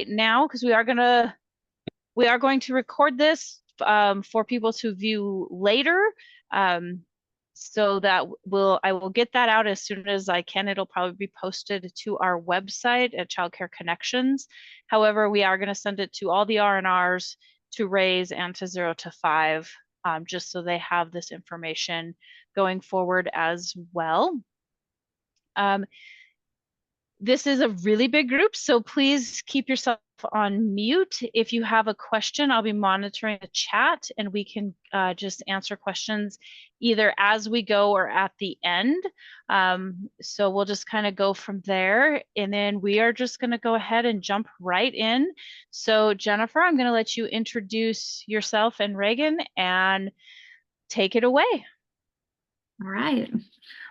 now, because we are going to record this for people to view later. Um, so that I will get that out as soon as I can. It'll probably be posted to our website at Childcare Connections. However, we are going to send it to all the R&Rs, to Raise, and to 0 to 5, just so they have this information going forward as well. This is a really big group, so please keep yourself on mute. If you have a question, I'll be monitoring the chat, and we can just answer questions either as we go or at the end. So we'll just kind of go from there, and then we are just going to go ahead and jump right in. So Jennifer, I'm going to let you introduce yourself and Reagan and take it away. All right.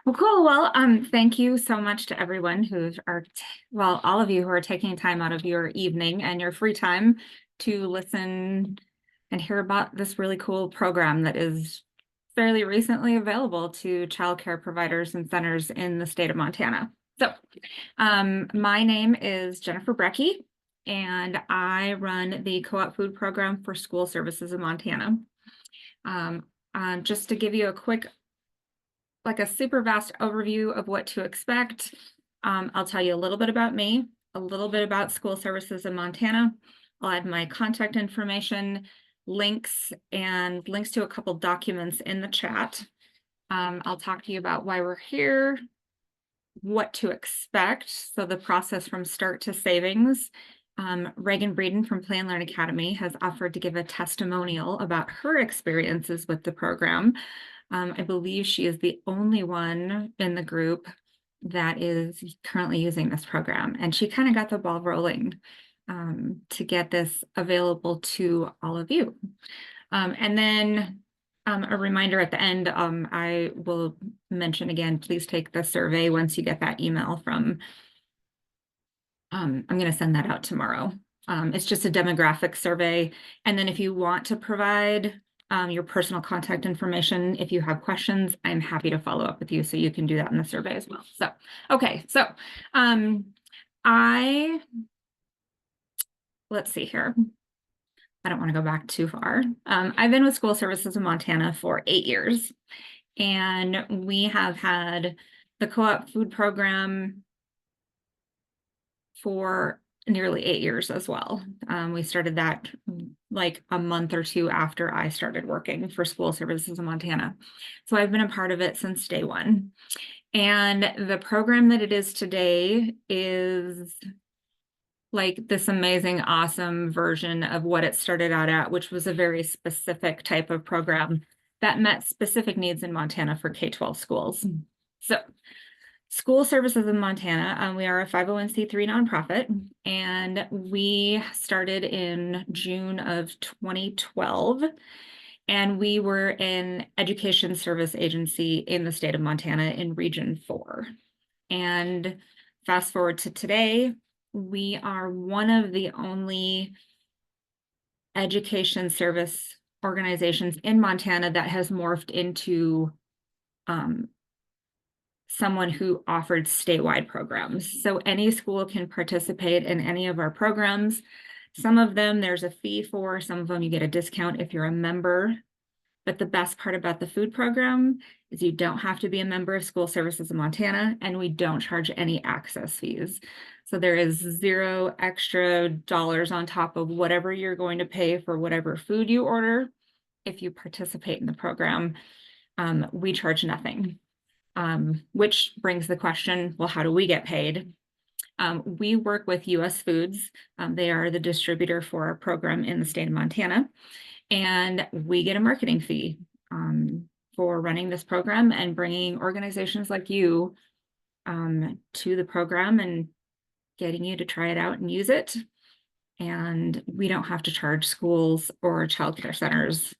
Well, cool. Well, thank you so much to everyone all of you who are taking time out of your evening and your free time to listen and hear about this really cool program that is fairly recently available to childcare providers and centers in the state of Montana. So, my name is Jennifer Brecky, and I run the co-op food program for school services in Montana. Just to give you a super vast overview of what to expect. I'll tell you a little bit about me, a little bit about school services in Montana. I'll add my contact information, links to a couple documents in the chat. I'll talk to you about why we're here, what to expect, so the process from start to savings. Reagan Breeden from Play and Learn Academy has offered to give a testimonial about her experiences with the program. I believe she is the only one in the group that is currently using this program, and she kind of got the ball rolling to get this available to all of you. And then a reminder at the end, I will mention again, please take the survey once you get that email from, I'm going to send that out tomorrow. It's just a demographic survey. And then if you want to provide your personal contact information, if you have questions, I'm happy to follow up with you, so you can do that in the survey as well. So, okay, so let's see here. I don't want to go back too far. I've been with School Services in Montana for 8 years, and we have had the co-op food program for nearly 8 years as well. We started that like a month or two after I started working for School Services in Montana. So I've been a part of it since day one. And the program that it is today is like this amazing, awesome version of what it started out at, which was a very specific type of program that met specific needs in Montana for K-12 schools. So School Services in Montana, we are a 501c3 nonprofit, and we started in June of 2012, and we were an education service agency in the state of Montana in Region 4. And fast forward to today, we are one of the only education service organizations in Montana that has morphed into someone who offered statewide programs. So any school can participate in any of our programs. Some of them there's a fee for, some of them you get a discount if you're a member. But the best part about the food program is you don't have to be a member of School Services in Montana, and we don't charge any access fees. So there is 0 extra dollars on top of whatever you're going to pay for whatever food you order. If you participate in the program, we charge nothing. Which brings the question, well, how do we get paid? We work with US Foods. They are the distributor for our program in the state of Montana, and we get a marketing fee for running this program and bringing organizations like you to the program and getting you to try it out and use it. And we don't have to charge schools or childcare centers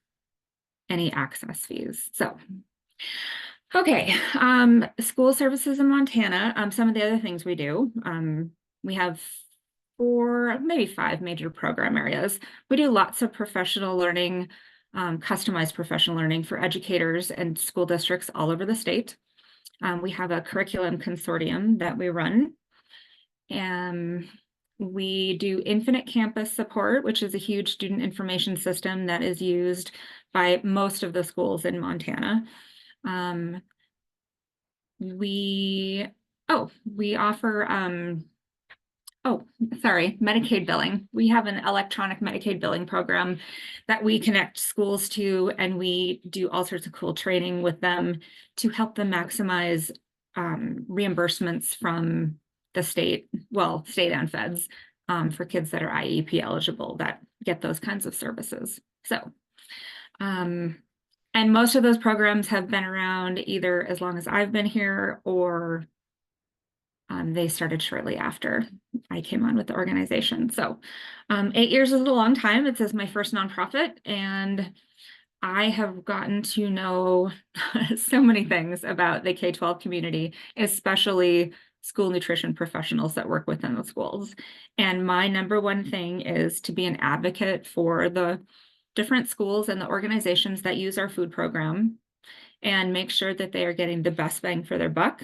any access fees. So, okay, School Services in Montana, some of the other things we do, we have 4, maybe 5 major program areas. We do lots of professional learning, customized professional learning for educators and school districts all over the state. We have a curriculum consortium that we run. We do Infinite Campus Support, which is a huge student information system that is used by most of the schools in Montana. We offer Medicaid billing. We have an electronic Medicaid billing program that we connect schools to, and we do all sorts of cool training with them to help them maximize reimbursements from the state and feds, for kids that are IEP eligible that get those kinds of services. So, and most of those programs have been around either as long as I've been here, or they started shortly after I came on with the organization. So 8 years is a long time. It says my first nonprofit, and I have gotten to know so many things about the K-12 community, especially school nutrition professionals that work within the schools. And my number one thing is to be an advocate for the different schools and the organizations that use our food program, and make sure that they are getting the best bang for their buck.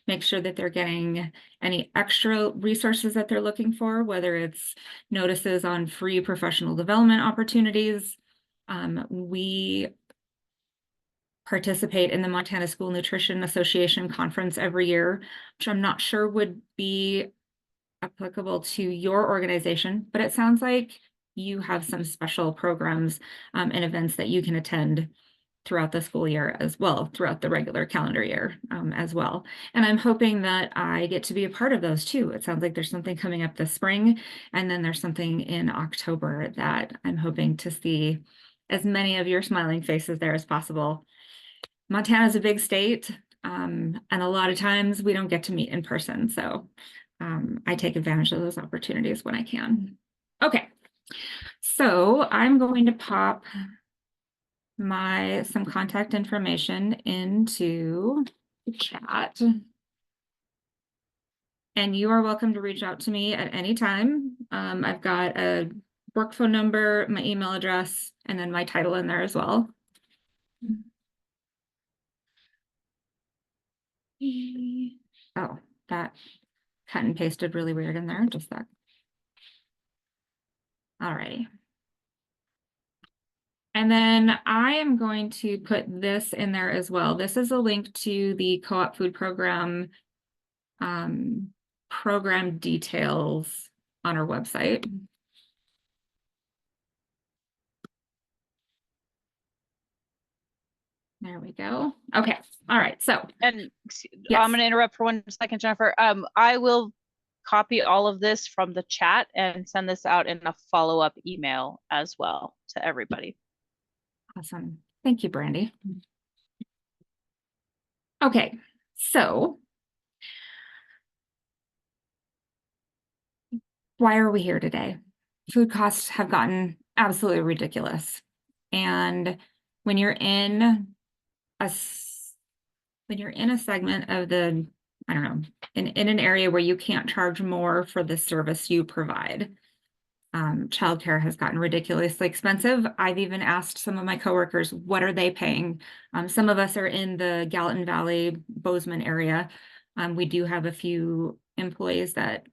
Make sure that they're getting any extra resources that they're looking for, whether it's notices on free professional development opportunities. We participate in the Montana School Nutrition Association conference every year, which I'm not sure would be applicable to your organization, but it sounds like you have some special programs and events that you can attend throughout the school year as well, throughout the regular calendar year as well. And I'm hoping that I get to be a part of those too. It sounds like there's something coming up this spring, and then there's something in October that I'm hoping to see as many of your smiling faces there as possible. Montana is a big state, and a lot of times we don't get to meet in person. So I take advantage of those opportunities when I can. Okay, so I'm going to pop some contact information into the chat. And you are welcome to reach out to me at any time. I've got a work phone number, my email address, and then my title in there as well. Oh, that cut and pasted really weird in there. Just that. All righty. And then I am going to put this in there as well. This is a link to the co-op food program program details on our website. There we go. Okay. All right. So, And yes. I'm going to interrupt for 1 second, Jennifer. I will copy all of this from the chat and send this out in a follow-up email as well to everybody. Awesome. Thank you, Brandy. Okay. So, why are we here today? Food costs have gotten absolutely ridiculous. And when you're in a segment of the, I don't know, in an area where you can't charge more for the service you provide, childcare has gotten ridiculously expensive. I've even asked some of my coworkers, what are they paying? Some of us are in the Gallatin Valley, Bozeman area. We do have a few employees that,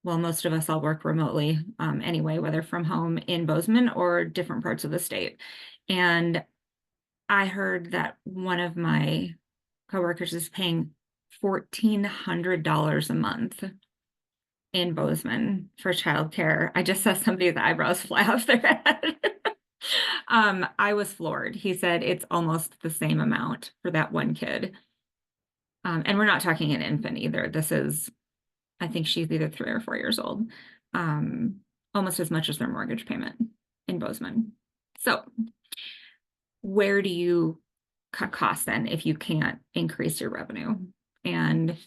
well, most of us all work remotely anyway, whether from home in Bozeman or different parts of the state. And I heard that one of my coworkers is paying $1,400 a month in Bozeman for childcare. I just saw somebody's eyebrows fly off their head. I was floored. He said it's almost the same amount for that one kid. And we're not talking an infant either. This is, I think she's either 3 or 4 years old. Almost as much as their mortgage payment in Bozeman. So where do you cut costs then if you can't increase your revenue? And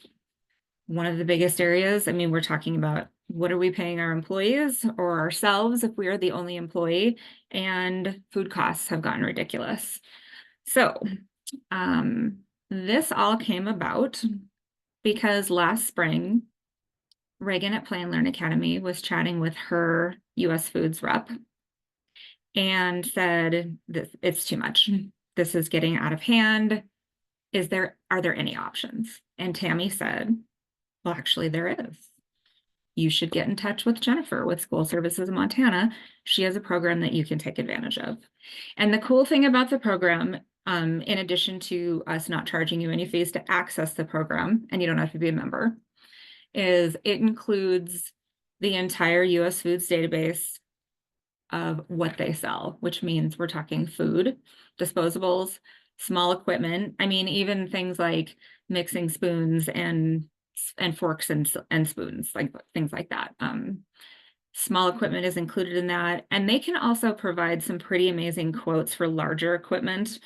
one of the biggest areas, I mean, we're talking about what are we paying our employees or ourselves if we are the only employee, and food costs have gotten ridiculous. So this all came about because last spring, Reagan at Play and Learn Academy was chatting with her US Foods rep and said, it's too much. This is getting out of hand. Are there any options? And Tammy said, well, actually there is. you should get in touch with Jennifer with School Services in Montana. She has a program that you can take advantage of. And the cool thing about the program, in addition to us not charging you any fees to access the program, and you don't have to be a member, is it includes the entire US Foods database of what they sell, which means we're talking food, disposables, small equipment. I mean, even things like mixing spoons and forks and spoons, like things like that. Small equipment is included in that. And they can also provide some pretty amazing quotes for larger equipment.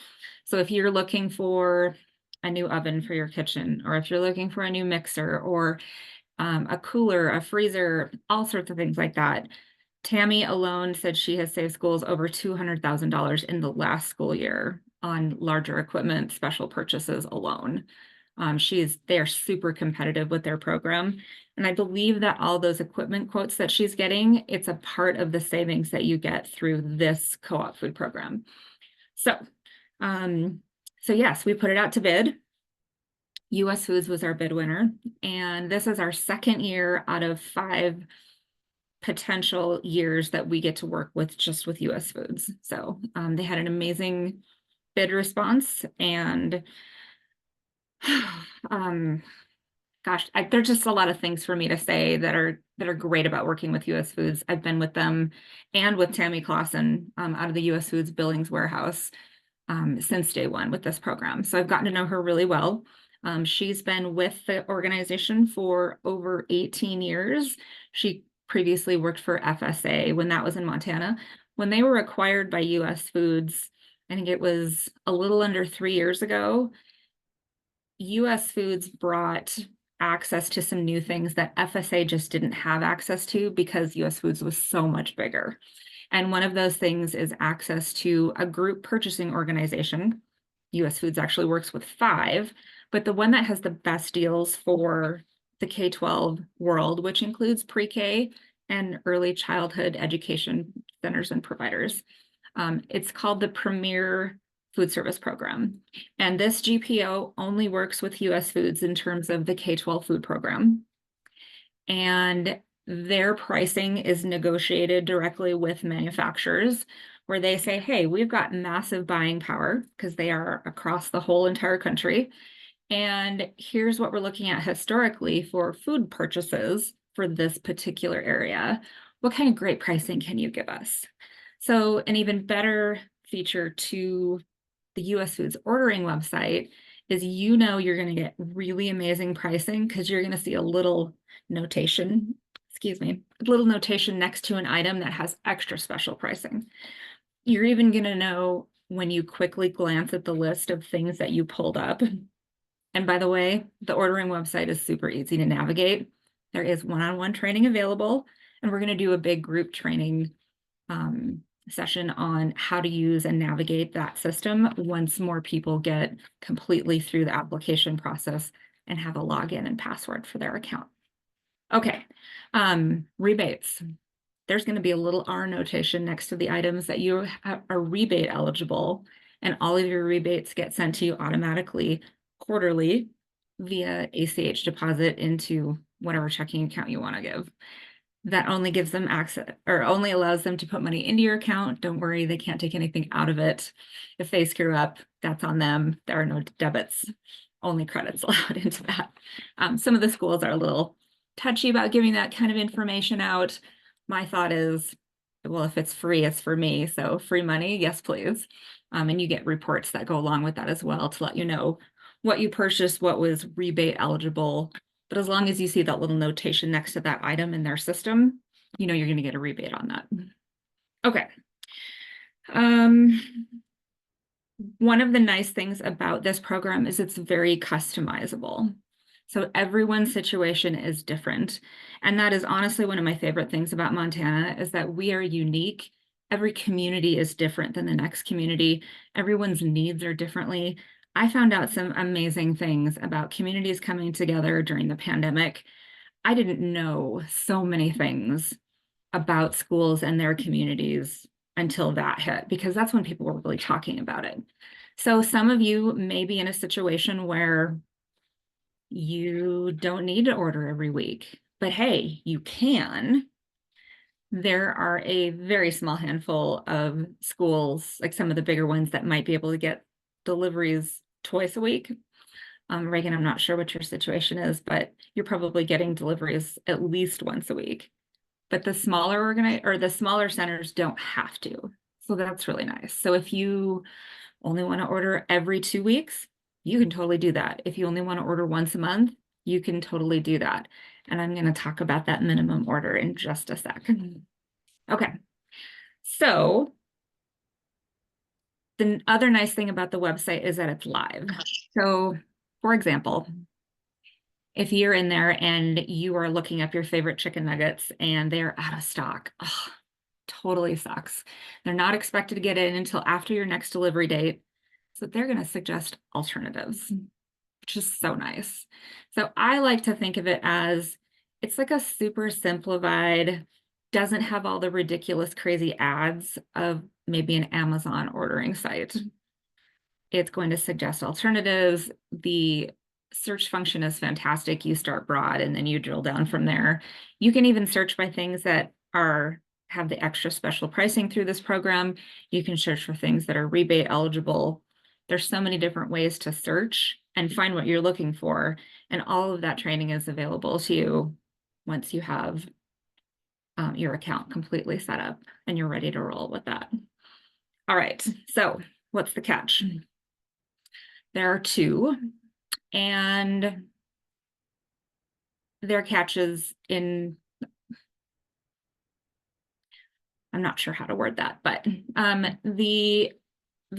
So if you're looking for a new oven for your kitchen, or if you're looking for a new mixer, or a cooler, a freezer, all sorts of things like that. Tammy alone said she has saved schools over $200,000 in the last school year on larger equipment special purchases alone. They're super competitive with their program. And I believe that all those equipment quotes that she's getting, it's a part of the savings that you get through this co-op food program. So yes, we put it out to bid. US Foods was our bid winner. And this is our second year out of 5 potential years that we get to work with just with US Foods. So they had an amazing bid response, and there's just a lot of things for me to say that are great about working with US Foods. I've been with them and with Tammy Clausen out of the US Foods Billings warehouse since day one with this program. So I've gotten to know her really well. She's been with the organization for over 18 years. She previously worked for FSA when that was in Montana. When they were acquired by US Foods, I think it was a little under 3 years ago, US Foods brought access to some new things that FSA just didn't have access to because US Foods was so much bigger. And one of those things is access to a group purchasing organization. US Foods actually works with 5, but the one that has the best deals for the K-12 world, which includes pre-K and early childhood education centers and providers. It's called the Premier Food Service Program. And this GPO only works with US Foods in terms of the K-12 food program. And their pricing is negotiated directly with manufacturers, where they say, hey, we've got massive buying power because they are across the whole entire country. And here's what we're looking at historically for food purchases for this particular area. What kind of great pricing can you give us? So an even better feature to the US Foods ordering website is you're going to get really amazing pricing because you're going to see a little notation, a little notation next to an item that has extra special pricing. You're even going to know when you quickly glance at the list of things that you pulled up. And by the way, the ordering website is super easy to navigate. There is one-on-one training available, and we're going to do a big group training session on how to use and navigate that system once more people get completely through the application process and have a login and password for their account. Okay, rebates. There's going to be a little R notation next to the items that you are rebate eligible, and all of your rebates get sent to you automatically quarterly via ACH deposit into whatever checking account you want to give. That only gives them access, or only allows them to put money into your account. Don't worry, they can't take anything out of it. If they screw up, that's on them. There are no debits, only credits allowed into that. Some of the schools are a little touchy about giving that kind of information out. My thought is, well, if it's free, it's for me. So free money, yes, please. And you get reports that go along with that as well to let you know what you purchased, what was rebate eligible. But as long as you see that little notation next to that item in their system, you're going to get a rebate on that. Okay. One of the nice things about this program is it's very customizable. So everyone's situation is different. And that is honestly one of my favorite things about Montana is that we are unique. Every community is different than the next community. Everyone's needs are differently. I found out some amazing things about communities coming together during the pandemic. I didn't know so many things about schools and their communities until that hit, because that's when people were really talking about it. So some of you may be in a situation where you don't need to order every week, but hey, you can. There are a very small handful of schools, like some of the bigger ones, that might be able to get deliveries twice a week. Reagan, I'm not sure what your situation is, but you're probably getting deliveries at least once a week. But the smaller centers don't have to. So that's really nice. So if you only want to order every 2 weeks, you can totally do that. If you only want to order once a month, you can totally do that. And I'm going to talk about that minimum order in just a sec. Okay. So the other nice thing about the website is that it's live. So for example, if you're in there and you are looking up your favorite chicken nuggets and they're out of stock, oh, totally sucks. They're not expected to get in until after your next delivery date. So they're going to suggest alternatives, which is so nice. So I like to think of it as it's like a super simplified, doesn't have all the ridiculous, crazy ads of maybe an Amazon ordering site. It's going to suggest alternatives. The search function is fantastic. You start broad and then you drill down from there. You can even search by things that have the extra special pricing through this program. You can search for things that are rebate eligible. There's so many different ways to search and find what you're looking for. And all of that training is available to you once you have your account completely set up and you're ready to roll with that. All right, so what's the catch? There are two, and their catches in, I'm not sure how to word that, but the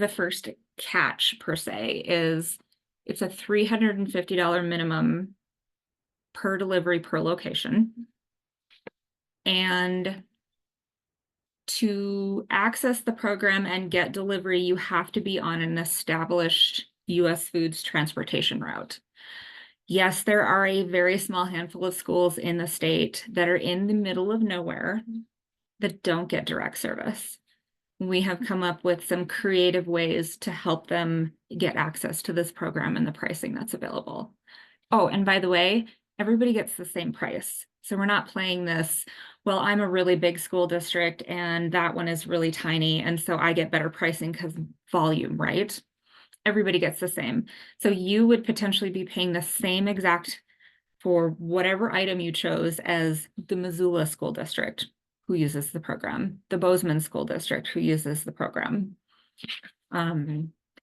first catch per se is it's a $350 minimum per delivery per location. And to access the program and get delivery, you have to be on an established US Foods transportation route. Yes, there are a very small handful of schools in the state that are in the middle of nowhere that don't get direct service. We have come up with some creative ways to help them get access to this program and the pricing that's available. Oh, and by the way, everybody gets the same price. So we're not playing this, well, I'm a really big school district and that one is really tiny, and so I get better pricing because volume, right? Everybody gets the same. So you would potentially be paying the same exact for whatever item you chose as the Missoula School District who uses the program, the Bozeman School District who uses the program.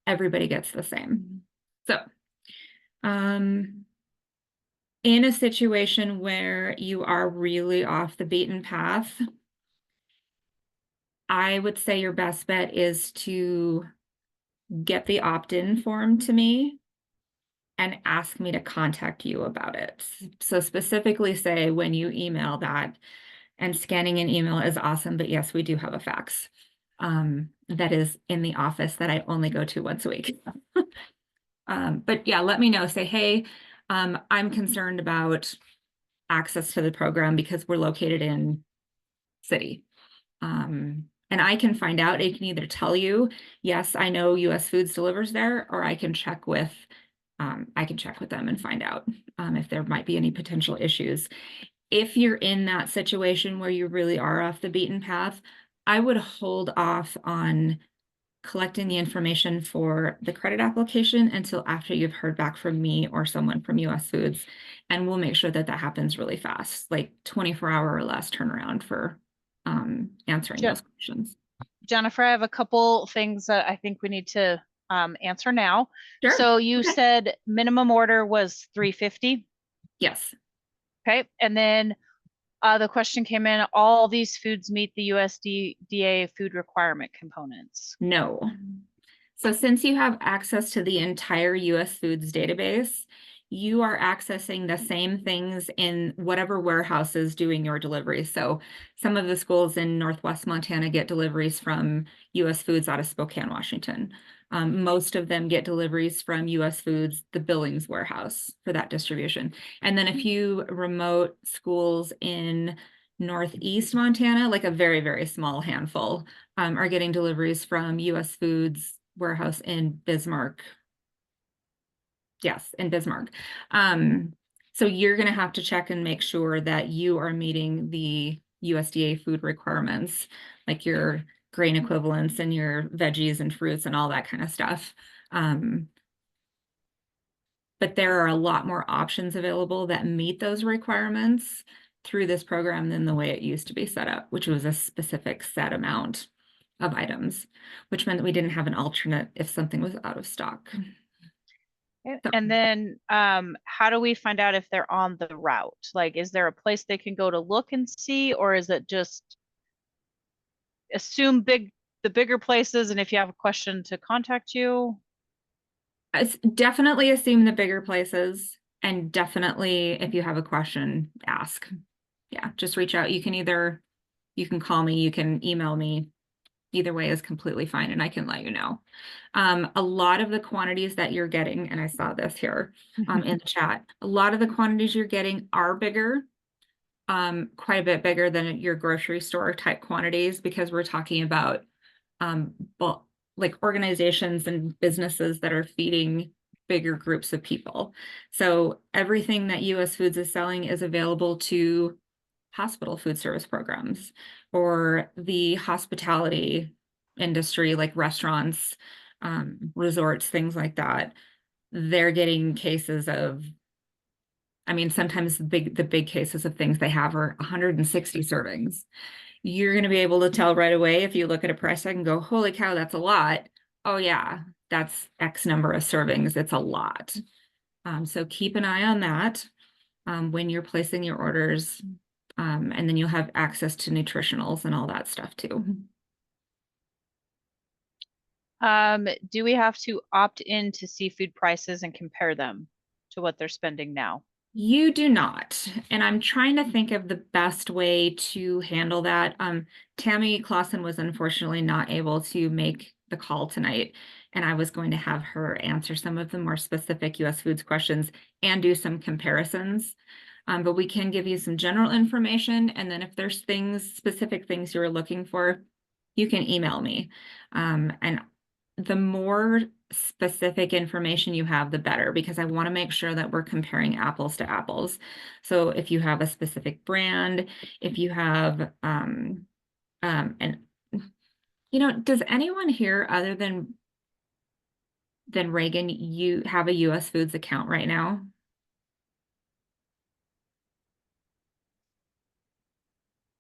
Everybody gets the same. So in a situation where you are really off the beaten path, I would say your best bet is to get the opt-in form to me and ask me to contact you about it. So specifically say when you email that, and scanning an email is awesome, but yes, we do have a fax that is in the office that I only go to once a week. But yeah, let me know, say, hey, I'm concerned about access to the program because we're located in city. And I can find out, it can either tell you, yes, I know US Foods delivers there, or I can check with them and find out if there might be any potential issues. If you're in that situation where you really are off the beaten path, I would hold off on collecting the information for the credit application until after you've heard back from me or someone from US Foods. And we'll make sure that that happens really fast, like 24-hour or less turnaround for answering those questions. Jennifer, I have a couple things that I think we need to answer now. Sure. So you said minimum order was $350. Yes. Okay. And then the question came in, all these foods meet the USDA food requirement components? No. So since you have access to the entire US Foods database, you are accessing the same things in whatever warehouse is doing your deliveries. So some of the schools in Northwest Montana get deliveries from US Foods out of Spokane, Washington. Most of them get deliveries from US Foods, the Billings warehouse for that distribution. And then a few remote schools in Northeast Montana, like a very, very small handful, are getting deliveries from US Foods warehouse in Bismarck. Yes, in Bismarck. So you're going to have to check and make sure that you are meeting the USDA food requirements, like your grain equivalents and your veggies and fruits and all that kind of stuff. But there are a lot more options available that meet those requirements through this program than the way it used to be set up, which was a specific set amount of items, which meant that we didn't have an alternate if something was out of stock. So And then how do we find out if they're on the route? Like, is there a place they can go to look and see, or is it just assume the bigger places, and if you have a question to contact you? definitely assume the bigger places, and definitely if you have a question, ask. Yeah, just reach out. You can call me, you can email me. Either way is completely fine, and I can let you know. A lot of the quantities that you're getting, and I saw this here in the chat, a lot of the quantities you're getting are bigger, quite a bit bigger than your grocery store type quantities, because we're talking about like organizations and businesses that are feeding bigger groups of people. So everything that US Foods is selling is available to hospital food service programs or the hospitality industry, like restaurants, resorts, things like that. They're getting cases of, I mean, sometimes the big cases of things they have are 160 servings. You're going to be able to tell right away if you look at a price tag and go, holy cow, that's a lot. Oh yeah, that's X number of servings. It's a lot. So keep an eye on that when you're placing your orders. And then you'll have access to nutritionals and all that stuff too. Do we have to opt in to see food prices and compare them to what they're spending now? You do not. And I'm trying to think of the best way to handle that. Tammy Clausen was unfortunately not able to make the call tonight, and I was going to have her answer some of the more specific US Foods questions and do some comparisons. But we can give you some general information, and then if there's specific things you're looking for, you can email me. And the more specific information you have, the better, because I want to make sure that we're comparing apples to apples. So if you have a specific brand, if you have, and does anyone here other than Reagan, you have a US Foods account right now?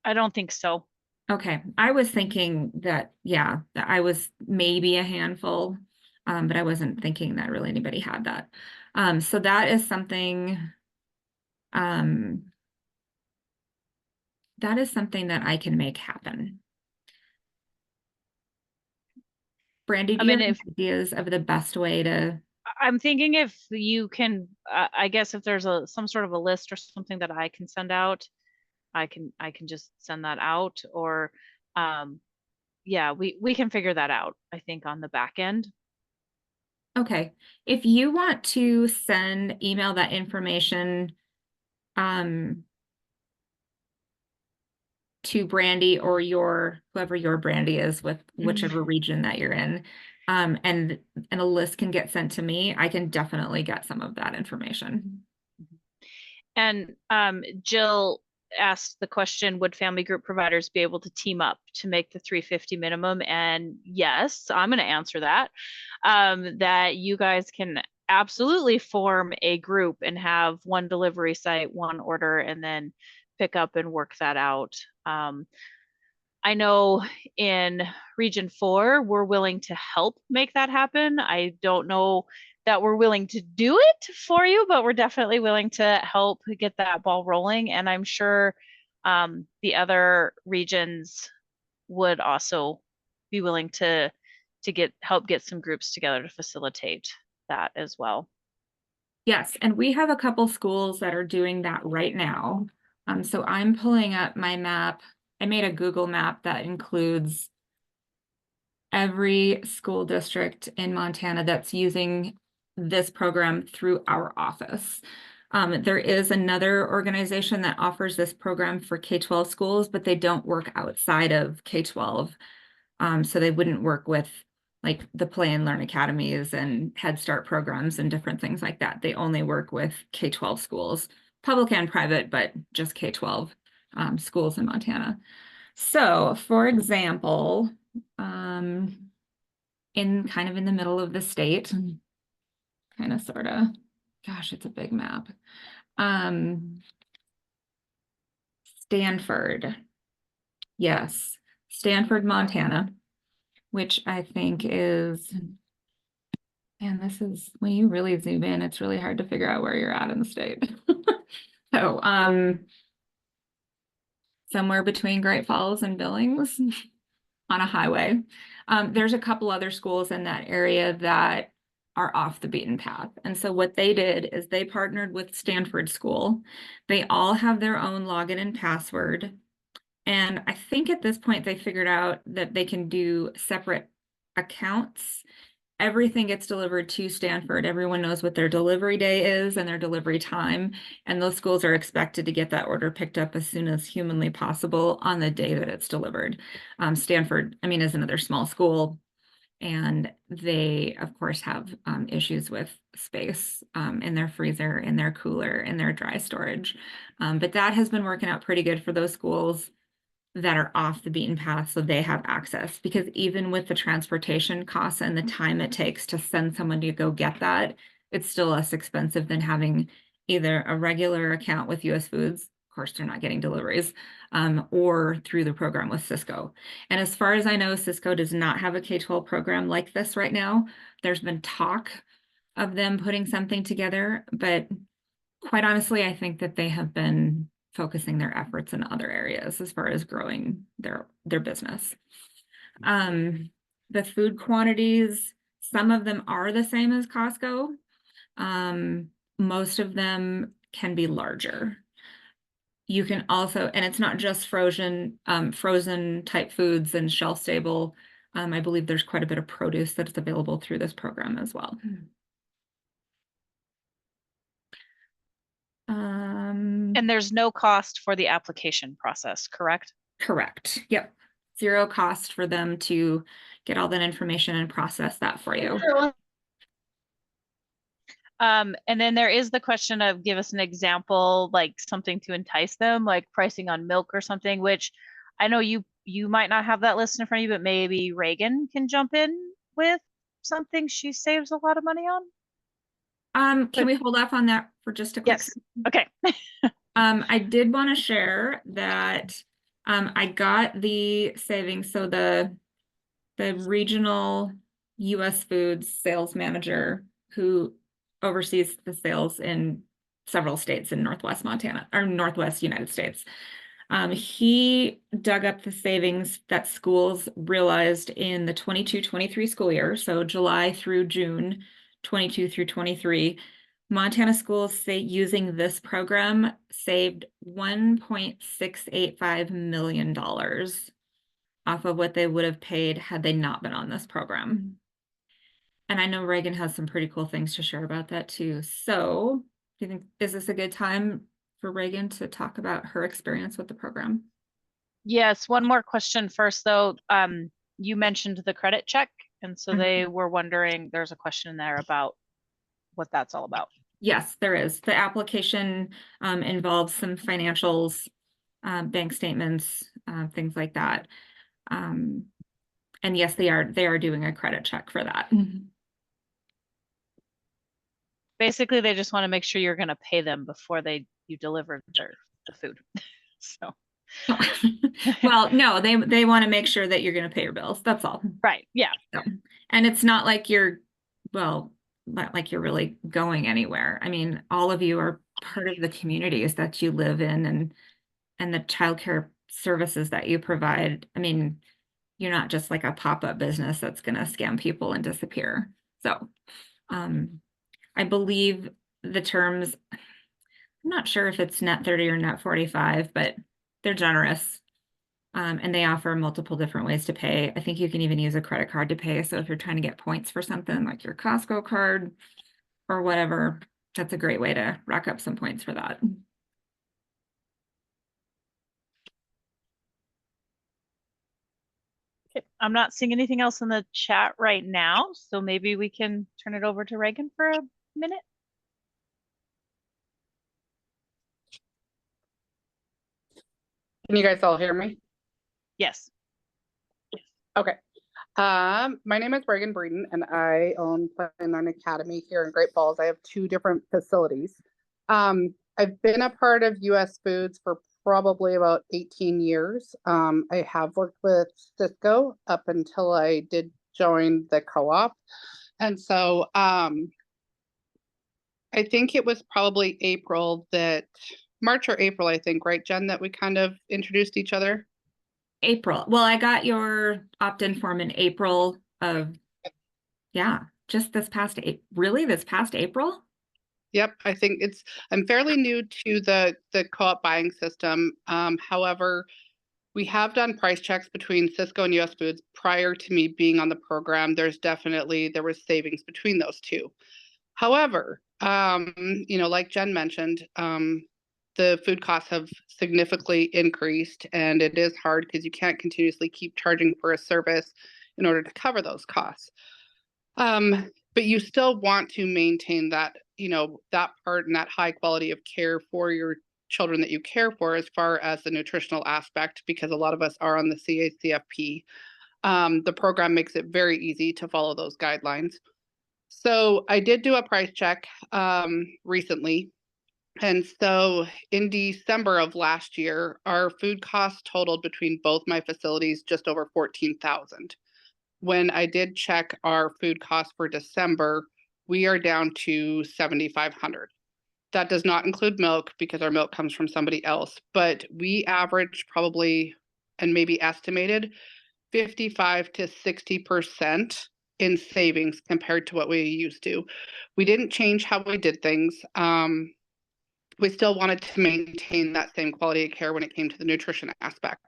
I don't think so. Okay, I was thinking that, yeah, that I was maybe a handful, but I wasn't thinking that really anybody had that. So that is something, um, that I can make happen. Brandy, do I you mean, have any if ideas of the best way to? I'm thinking if you can, I guess if there's some sort of a list or something that I can send out, I can just send that out, or um, yeah, we can figure that out, I think, on the back end. Okay, if you want to email that information, um, to Brandy or whoever your Brandy is with whichever region that you're in. And a list can get sent to me. I can definitely get some of that information. And Jill asked the question, would family group providers be able to team up to make the 350 minimum? And yes, I'm going to answer that. That you guys can absolutely form a group and have one delivery site, one order, and then pick up and work that out. I know in Region 4, we're willing to help make that happen. I don't know that we're willing to do it for you, but we're definitely willing to help get that ball rolling. And I'm sure the other regions would also be willing to help get some groups together to facilitate that as well. Yes, and we have a couple schools that are doing that right now. So I'm pulling up my map. I made a Google map that includes every school district in Montana that's using this program through our office. There is another organization that offers this program for K-12 schools, but they don't work outside of K-12. So they wouldn't work with like the Play and Learn Academies and Head Start programs and different things like that. They only work with K-12 schools. public and private, but just K-12 schools in Montana. So, for example, in kind of in the middle of the state, kind of sort of, gosh, it's a big map. Stanford, yes, Stanford, Montana, which I think is, and this is when you really zoom in, it's really hard to figure out where you're at in the state. So, somewhere between Great Falls and Billings on a highway. There's a couple other schools in that area that are off the beaten path. And so what they did is they partnered with Stanford School. They all have their own login and password. And I think at this point they figured out that they can do separate accounts. Everything gets delivered to Stanford. Everyone knows what their delivery day is and their delivery time. And those schools are expected to get that order picked up as soon as humanly possible on the day that it's delivered. Stanford, I mean, is another small school. And they, of course, have issues with space in their freezer, in their cooler, in their dry storage. But that has been working out pretty good for those schools that are off the beaten path, so they have access, because even with the transportation costs and the time it takes to send someone to go get that, it's still less expensive than having either a regular account with US Foods, of course they're not getting deliveries, or through the program with Cisco. And as far as I know, Cisco does not have a K-12 program like this right now. There's been talk of them putting something together, but quite honestly, I think that they have been focusing their efforts in other areas as far as growing their business. The food quantities, some of them are the same as Costco. Most of them can be larger. You can also, and it's not just frozen type foods and shelf stable. I believe there's quite a bit of produce that's available through this program as well. And there's no cost for the application process, correct? Correct. Yep. Zero cost for them to get all that information and process that for you. And then there is the question of give us an example, like something to entice them, like pricing on milk or something, which I know you might not have that list in front of you, but maybe Reagan can jump in with something she saves a lot of money on. Can we hold off on that for just a quick Yes. second? Okay. I did want to share that I got the savings. So the regional US Foods sales manager who oversees the sales in several states in Northwest Montana or Northwest United States. He dug up the savings that schools realized in the 22-23 school year, so July through June, 22 through 23. Montana schools say using this program saved $1.685 million off of what they would have paid had they not been on this program. And I know Reagan has some pretty cool things to share about that too. So do you think, is this a good time for Reagan to talk about her experience with the program? Yes, one more question first though. You mentioned the credit check, and so they were wondering, there's a question in there about what that's all about. Yes, there is. The application involves some financials, bank statements, things like that. And yes, they are doing a credit check for that. Basically, they just want to make sure you're going to pay them before you deliver the food. So well, no, they want to make sure that you're going to pay your bills. That's all. right, yeah. So, and it's not like not like you're really going anywhere. I mean, all of you are part of the communities that you live in and the childcare services that you provide. I mean, you're not just like a pop-up business that's going to scam people and disappear. So, I believe the terms, I'm not sure if it's net 30 or net 45, but they're generous. And they offer multiple different ways to pay. I think you can even use a credit card to pay. So if you're trying to get points for something like your Costco card or whatever, that's a great way to rack up some points for that. Okay. I'm not seeing anything else in the chat right now, so maybe we can turn it over to Reagan for a minute. Can you guys all hear me? Yes. Okay. My name is Reagan Breeden, and I own Playland Academy here in Great Falls. I have two different facilities. I've been a part of US Foods for probably about 18 years. I have worked with Cisco up until I did join the co-op. And so I think it was probably March or April, I think, right, Jen, that we kind of introduced each other? April. Well, I got your opt-in form in April of, yeah, just this past really this past April? Yep, I'm fairly new to the co-op buying system. However, we have done price checks between Cisco and US Foods prior to me being on the program. There was savings between those two. However, like Jen mentioned, the food costs have significantly increased, and it is hard because you can't continuously keep charging for a service in order to cover those costs. But you still want to maintain that, that part and that high quality of care for your children that you care for as far as the nutritional aspect, because a lot of us are on the CACFP. The program makes it very easy to follow those guidelines. So I did do a price check recently. And so in December of last year, our food costs totaled between both my facilities just over 14,000. When I did check our food costs for December, we are down to 7,500. That does not include milk because our milk comes from somebody else, but we average probably and maybe estimated 55 to 60% in savings compared to what we used to. We didn't change how we did things. We still wanted to maintain that same quality of care when it came to the nutrition aspect.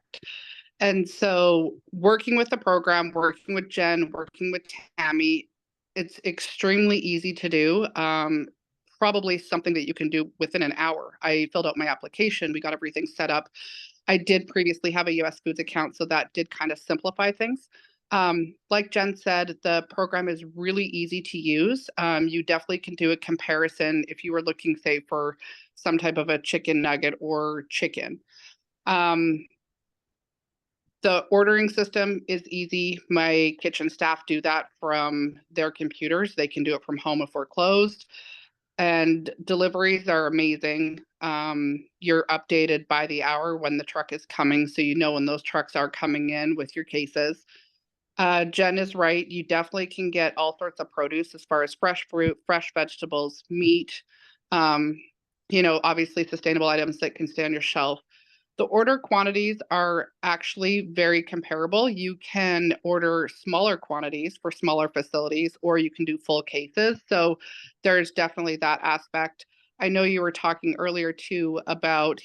And so working with the program, working with Jen, working with Tammy, it's extremely easy to do. Probably something that you can do within an hour. I filled out my application. We got everything set up. I did previously have a US Foods account, so that did kind of simplify things. Like Jen said, the program is really easy to use. You definitely can do a comparison if you were looking, say, for some type of a chicken nugget or chicken. The ordering system is easy. My kitchen staff do that from their computers. They can do it from home if we're closed. And deliveries are amazing. You're updated by the hour when the truck is coming, so you know when those trucks are coming in with your cases. Jen is right. You definitely can get all sorts of produce as far as fresh fruit, fresh vegetables, meat, um, obviously sustainable items that can stay on your shelf. The order quantities are actually very comparable. You can order smaller quantities for smaller facilities, or you can do full cases. So there's definitely that aspect. I know you were talking earlier too about,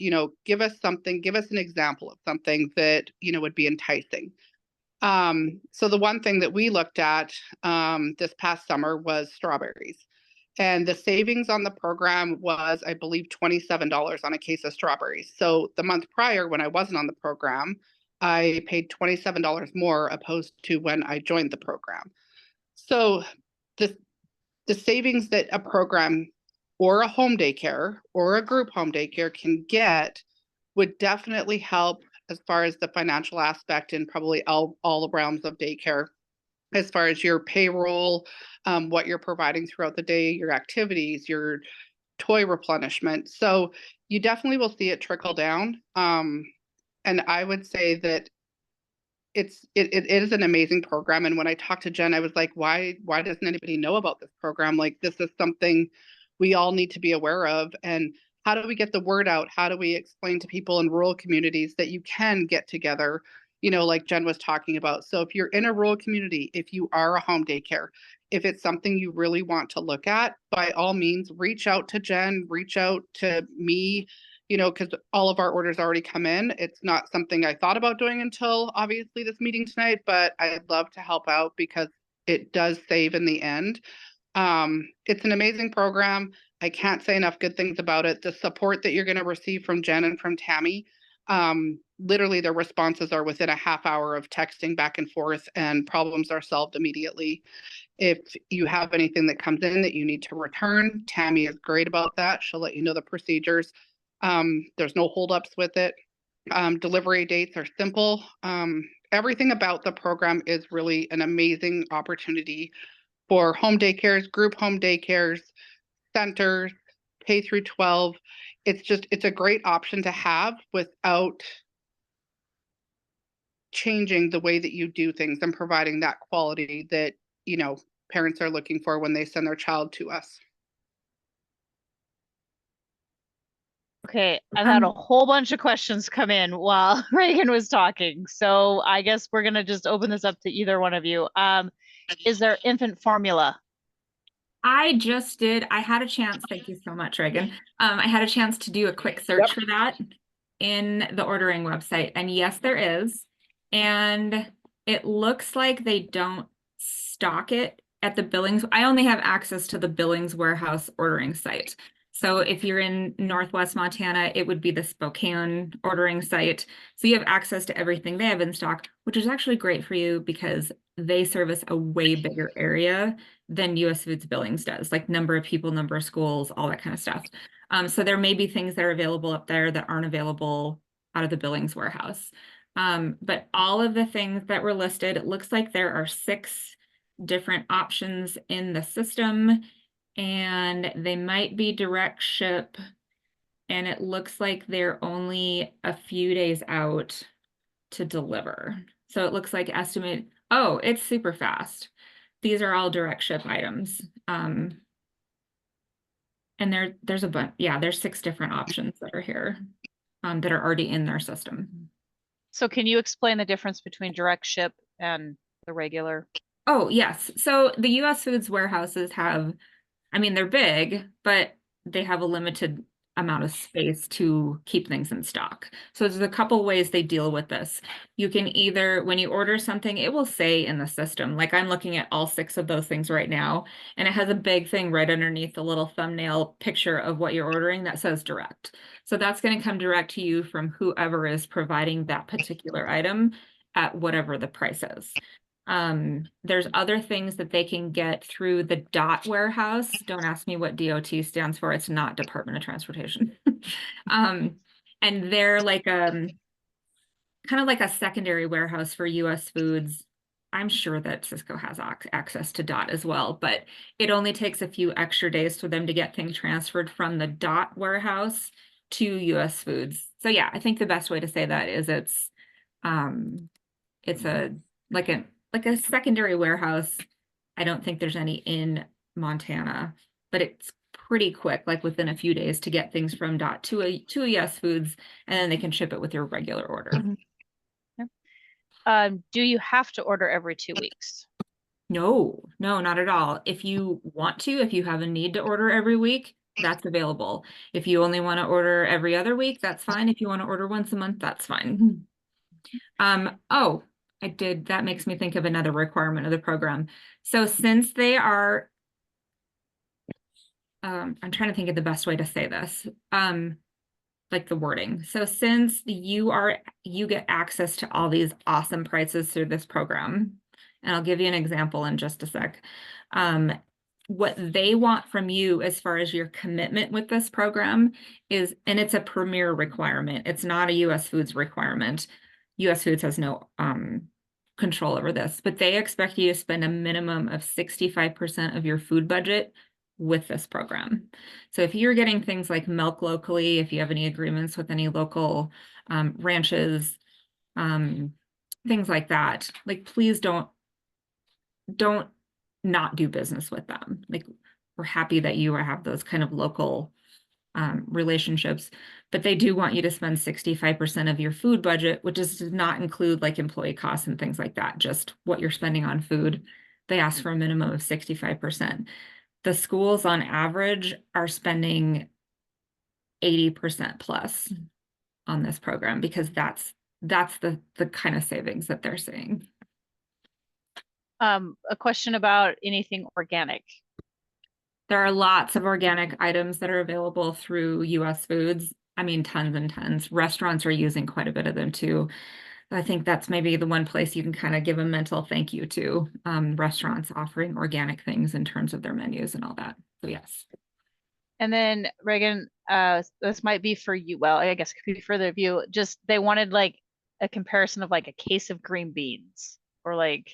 give us an example of something that, would be enticing. So the one thing that we looked at this past summer was strawberries. And the savings on the program was, I believe, $27 on a case of strawberries. So the month prior, when I wasn't on the program, I paid $27 more opposed to when I joined the program. So the savings that a program or a home daycare or a group home daycare can get would definitely help as far as the financial aspect in probably all realms of daycare, as far as your payroll, what you're providing throughout the day, your activities, your toy replenishment. So you definitely will see it trickle down. And I would say that it is an amazing program. And when I talked to Jen, I was like, why doesn't anybody know about this program? Like, this is something we all need to be aware of. And how do we get the word out? How do we explain to people in rural communities that you can get together, like Jen was talking about? So if you're in a rural community, if you are a home daycare, if it's something you really want to look at, by all means, reach out to Jen, reach out to me, because all of our orders already come in. It's not something I thought about doing until obviously this meeting tonight, but I'd love to help out because it does save in the end. It's an amazing program. I can't say enough good things about it. The support that you're going to receive from Jen and from Tammy, literally their responses are within a half hour of texting back and forth, and problems are solved immediately. If you have anything that comes in that you need to return, Tammy is great about that. She'll let you know the procedures. There's no holdups with it. Delivery dates are simple. Everything about the program is really an amazing opportunity for home daycares, group home daycares, centers, K through 12. It's a great option to have without changing the way that you do things and providing that quality that, parents are looking for when they send their child to us. Okay, I've had a whole bunch of questions come in while Reagan was talking, so I guess we're gonna just open this up to either one of you. Is there infant formula? I just did. I had a chance. Thank you so much, Reagan. I had a chance to do a quick search for that in the ordering website. And yes, there is. And it looks like they don't stock it at the Billings. I only have access to the Billings warehouse ordering site. So if you're in Northwest Montana, it would be the Spokane ordering site. So you have access to everything they have in stock, which is actually great for you because they service a way bigger area than US Foods Billings does, like number of people, number of schools, all that kind of stuff. So there may be things that are available up there that aren't available out of the Billings warehouse. But all of the things that were listed, it looks like there are 6 different options in the system, and they might be direct ship, and it looks like they're only a few days out to deliver. So it looks like oh, it's super fast. These are all direct ship items. And there's a bunch, there's 6 different options that are here that are already in their system. So can you explain the difference between direct ship and the regular? Oh, yes. So the US Foods warehouses have, they're big, but they have a limited amount of space to keep things in stock. So there's a couple ways they deal with this. You can either, when you order something, it will say in the system, like I'm looking at all 6 of those things right now, and it has a big thing right underneath the little thumbnail picture of what you're ordering that says direct. So that's going to come direct to you from whoever is providing that particular item at whatever the price is. There's other things that they can get through the DOT warehouse. Don't ask me what DOT stands for. It's not Department of Transportation. And they're like kind of like a secondary warehouse for US Foods. I'm sure that Cisco has access to DOT as well, but it only takes a few extra days for them to get things transferred from the DOT warehouse to US Foods. So yeah, I think the best way to say that is it's like a secondary warehouse. I don't think there's any in Montana, but it's pretty quick, like within a few days to get things from DOT to a US Foods, and then they can ship it with your regular order. Do you have to order every 2 weeks? No, not at all. If you want to, if you have a need to order every week, that's available. If you only want to order every other week, that's fine. If you want to order once a month, that's fine. Oh, that makes me think of another requirement of the program. So since they are, I'm trying to think of the best way to say this, like the wording. So since you get access to all these awesome prices through this program, and I'll give you an example in just a sec. What they want from you as far as your commitment with this program is, and it's a premier requirement. It's not a US Foods requirement. US Foods has no control over this, but they expect you to spend a minimum of 65% of your food budget with this program. So if you're getting things like milk locally, if you have any agreements with any local ranches, things like that, like please don't not do business with them. Like we're happy that you have those kind of local relationships, but they do want you to spend 65% of your food budget, which does not include like employee costs and things like that, just what you're spending on food. They ask for a minimum of 65%. The schools on average are spending 80% plus on this program because that's the kind of savings that they're seeing. A question about anything organic. There are lots of organic items that are available through US Foods. Tons and tons. Restaurants are using quite a bit of them too. I think that's maybe the one place you can kind of give a mental thank you to, restaurants offering organic things in terms of their menus and all that. So yes. And then Reagan, this might be for you. Well, I guess it could be for the view. Just they wanted like a comparison of like a case of green beans or like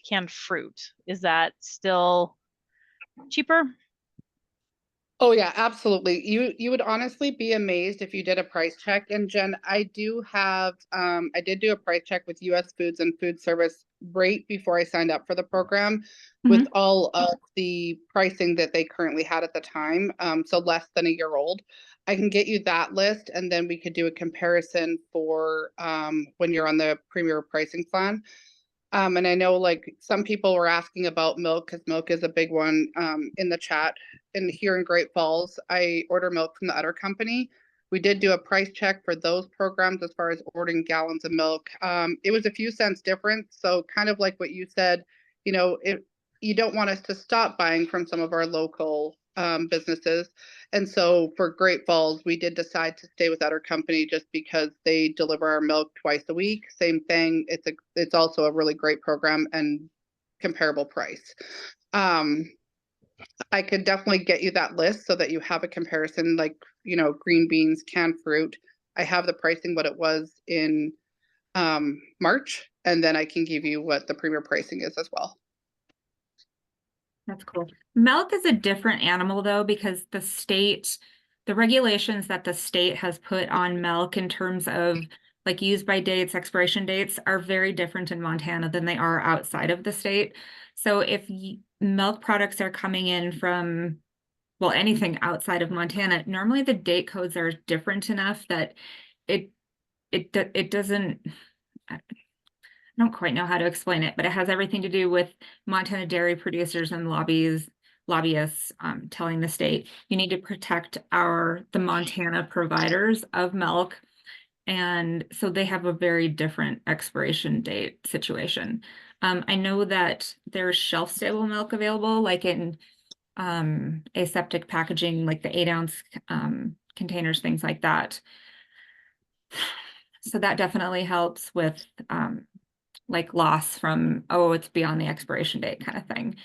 canned fruit. Is that still cheaper? Oh yeah, absolutely. You would honestly be amazed if you did a price check. And Jen, I did do a price check with US Foods and Food Service right before I signed up for the program with all of the pricing that they currently had at the time. So less than a year old. I can get you that list and then we could do a comparison for when you're on the premier pricing plan. And I know like some people were asking about milk because milk is a big one in the chat. And here in Great Falls, I order milk from the Udder Company. We did do a price check for those programs as far as ordering gallons of milk. It was a few cents different. So kind of like what you said, you know, you don't want us to stop buying from some of our local businesses. And so for Great Falls, we did decide to stay with Udder Company just because they deliver our milk twice a week. Same thing. It's also a really great program and comparable price. I could definitely get you that list so that you have a comparison, like, you know, green beans, canned fruit. I have the pricing, what it was in March, and then I can give you what the premier pricing is as well. That's cool. Milk is a different animal though, because the regulations that the state has put on milk in terms of like use by dates, expiration dates are very different in Montana than they are outside of the state. So if milk products are coming in from, well, anything outside of Montana, normally the date codes are different enough that it doesn't, I don't quite know how to explain it, but it has everything to do with Montana dairy producers and lobbyists telling the state, you need to protect the Montana providers of milk. And so they have a very different expiration date situation. I know that there's shelf stable milk available, like in aseptic packaging, like the 8-ounce containers, things like that. So that definitely helps with like loss from, oh, it's beyond the expiration date kind of thing.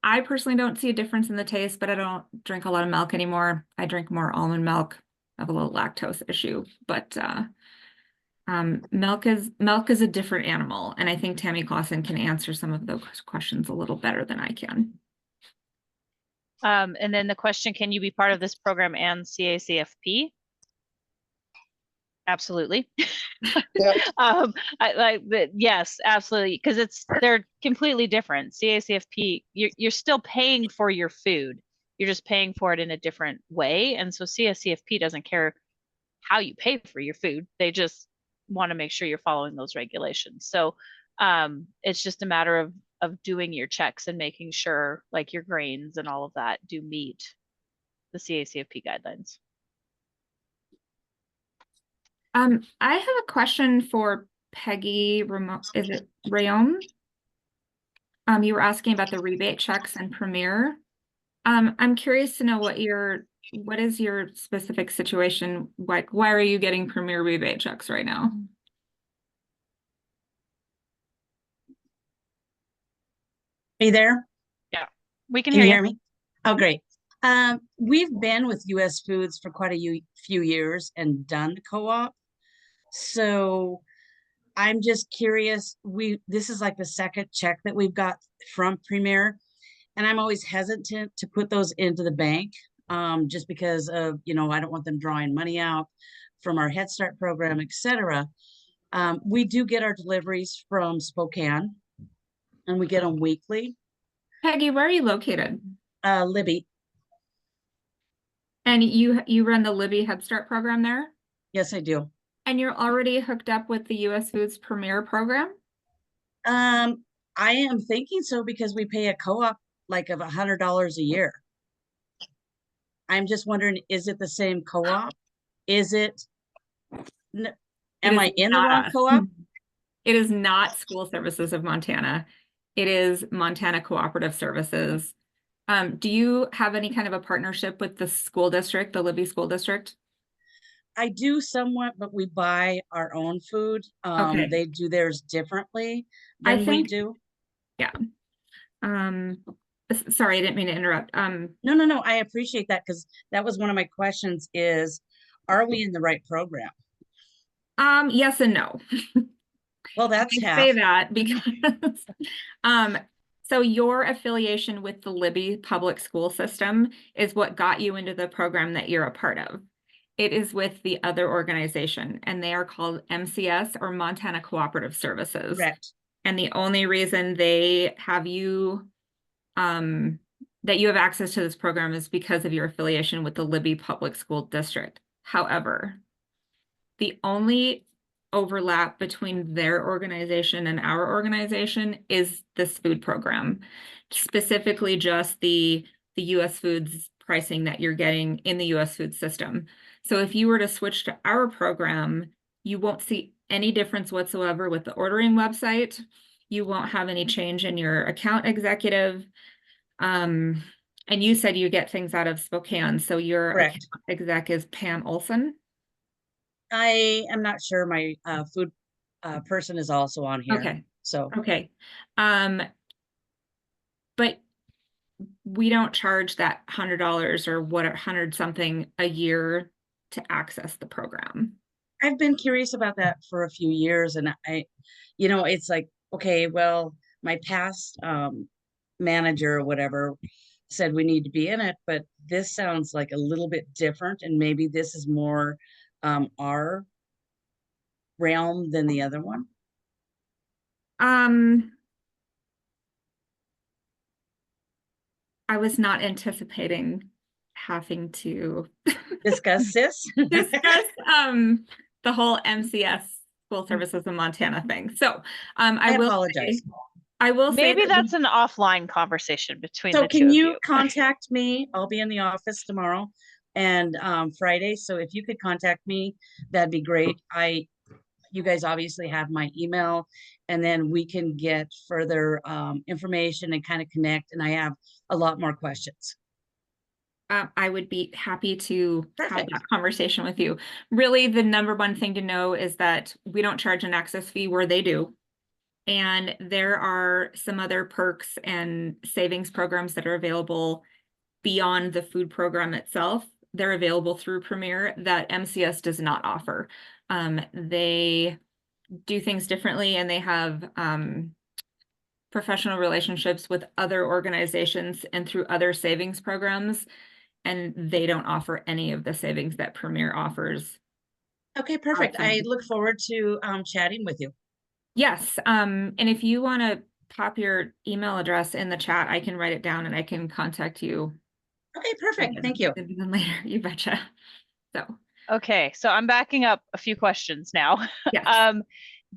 I personally don't see a difference in the taste, but I don't drink a lot of milk anymore. I drink more almond milk. I have a little lactose issue, but milk is a different animal. And I think Tammy Clausen can answer some of those questions a little better than I can. And then the question, can you be part of this program and CACFP? Absolutely. Yep. Yes, absolutely. Because they're completely different. CACFP, you're still paying for your food. You're just paying for it in a different way. And so CACFP doesn't care how you pay for your food. They just want to make sure you're following those regulations. So it's just a matter of doing your checks and making sure like your grains and all of that do meet the CACFP guidelines. I have a question for Peggy is it Rayom? You were asking about the rebate checks and Premier. I'm curious to know what is your specific situation? Like, why are you getting Premier rebate checks right now? Are you there? Yeah, we can Can hear you you. hear me? Oh, great. We've been with US Foods for quite a few years and done the co-op. So I'm just curious. This is like the second check that we've got from Premier, and I'm always hesitant to put those into the bank, just because of, I don't want them drawing money out from our Head Start program, etc. We do get our deliveries from Spokane, and we get them weekly. Peggy, where are you located? Libby. And you run the Libby Head Start program there? Yes, I do. And you're already hooked up with the US Foods Premier program? I am thinking so because we pay a co-op like of $100 a year. I'm just wondering, is it the same co-op? Is it? Am I in the wrong co-op? It is not School Services of Montana. It is Montana Cooperative Services. Do you have any kind of a partnership with the school district, the Libby School District? I do somewhat, but we buy our own food. Okay. They do theirs differently than we do. Yeah. Sorry, I didn't mean to interrupt. No, I appreciate that because that was one of my questions is, are we in the right program? Yes and no. Well, that's I half. say that because um, so your affiliation with the Libby public school system is what got you into the program that you're a part of. It is with the other organization, and they are called MCS, or Montana Cooperative Services. Correct. And the only reason they have you that you have access to this program is because of your affiliation with the Libby Public School District. However, the only overlap between their organization and our organization is this food program, specifically just the US Foods pricing that you're getting in the US food system. So if you were to switch to our program, you won't see any difference whatsoever with the ordering website. You won't have any change in your account executive. And you said you get things out of Spokane, so your account Correct. exec is Pam Olson. I am not sure my food person is also on here. Okay. So Okay. But we don't charge that $100 or what, 100 something a year to access the program. I've been curious about that for a few years, and it's like, okay, well, my past manager or whatever said we need to be in it, but this sounds like a little bit different, and maybe this is more our realm than the other one. I was not anticipating having to Discuss this. discuss the whole MCS School Services in Montana thing. So I will apologize. I will say Maybe that that's an offline conversation between So the two can of you you. contact me? I'll be in the office tomorrow and Friday. So if you could contact me, that'd be great. You guys obviously have my email, and then we can get further information and kind of connect. And I have a lot more questions. I would be happy to have Perfect. that conversation with you. Really, the number one thing to know is that we don't charge an access fee where they do. And there are some other perks and savings programs that are available beyond the food program itself. They're available through Premier that MCS does not offer. They do things differently, and they have professional relationships with other organizations and through other savings programs, and they don't offer any of the savings that Premier offers. Okay, perfect. Awesome. I look forward to chatting with you. Yes, and if you want to pop your email address in the chat, I can write it down and I can contact you. Okay, perfect. Thank you. Later, you betcha. So, Okay, so I'm backing up a few questions now. yes.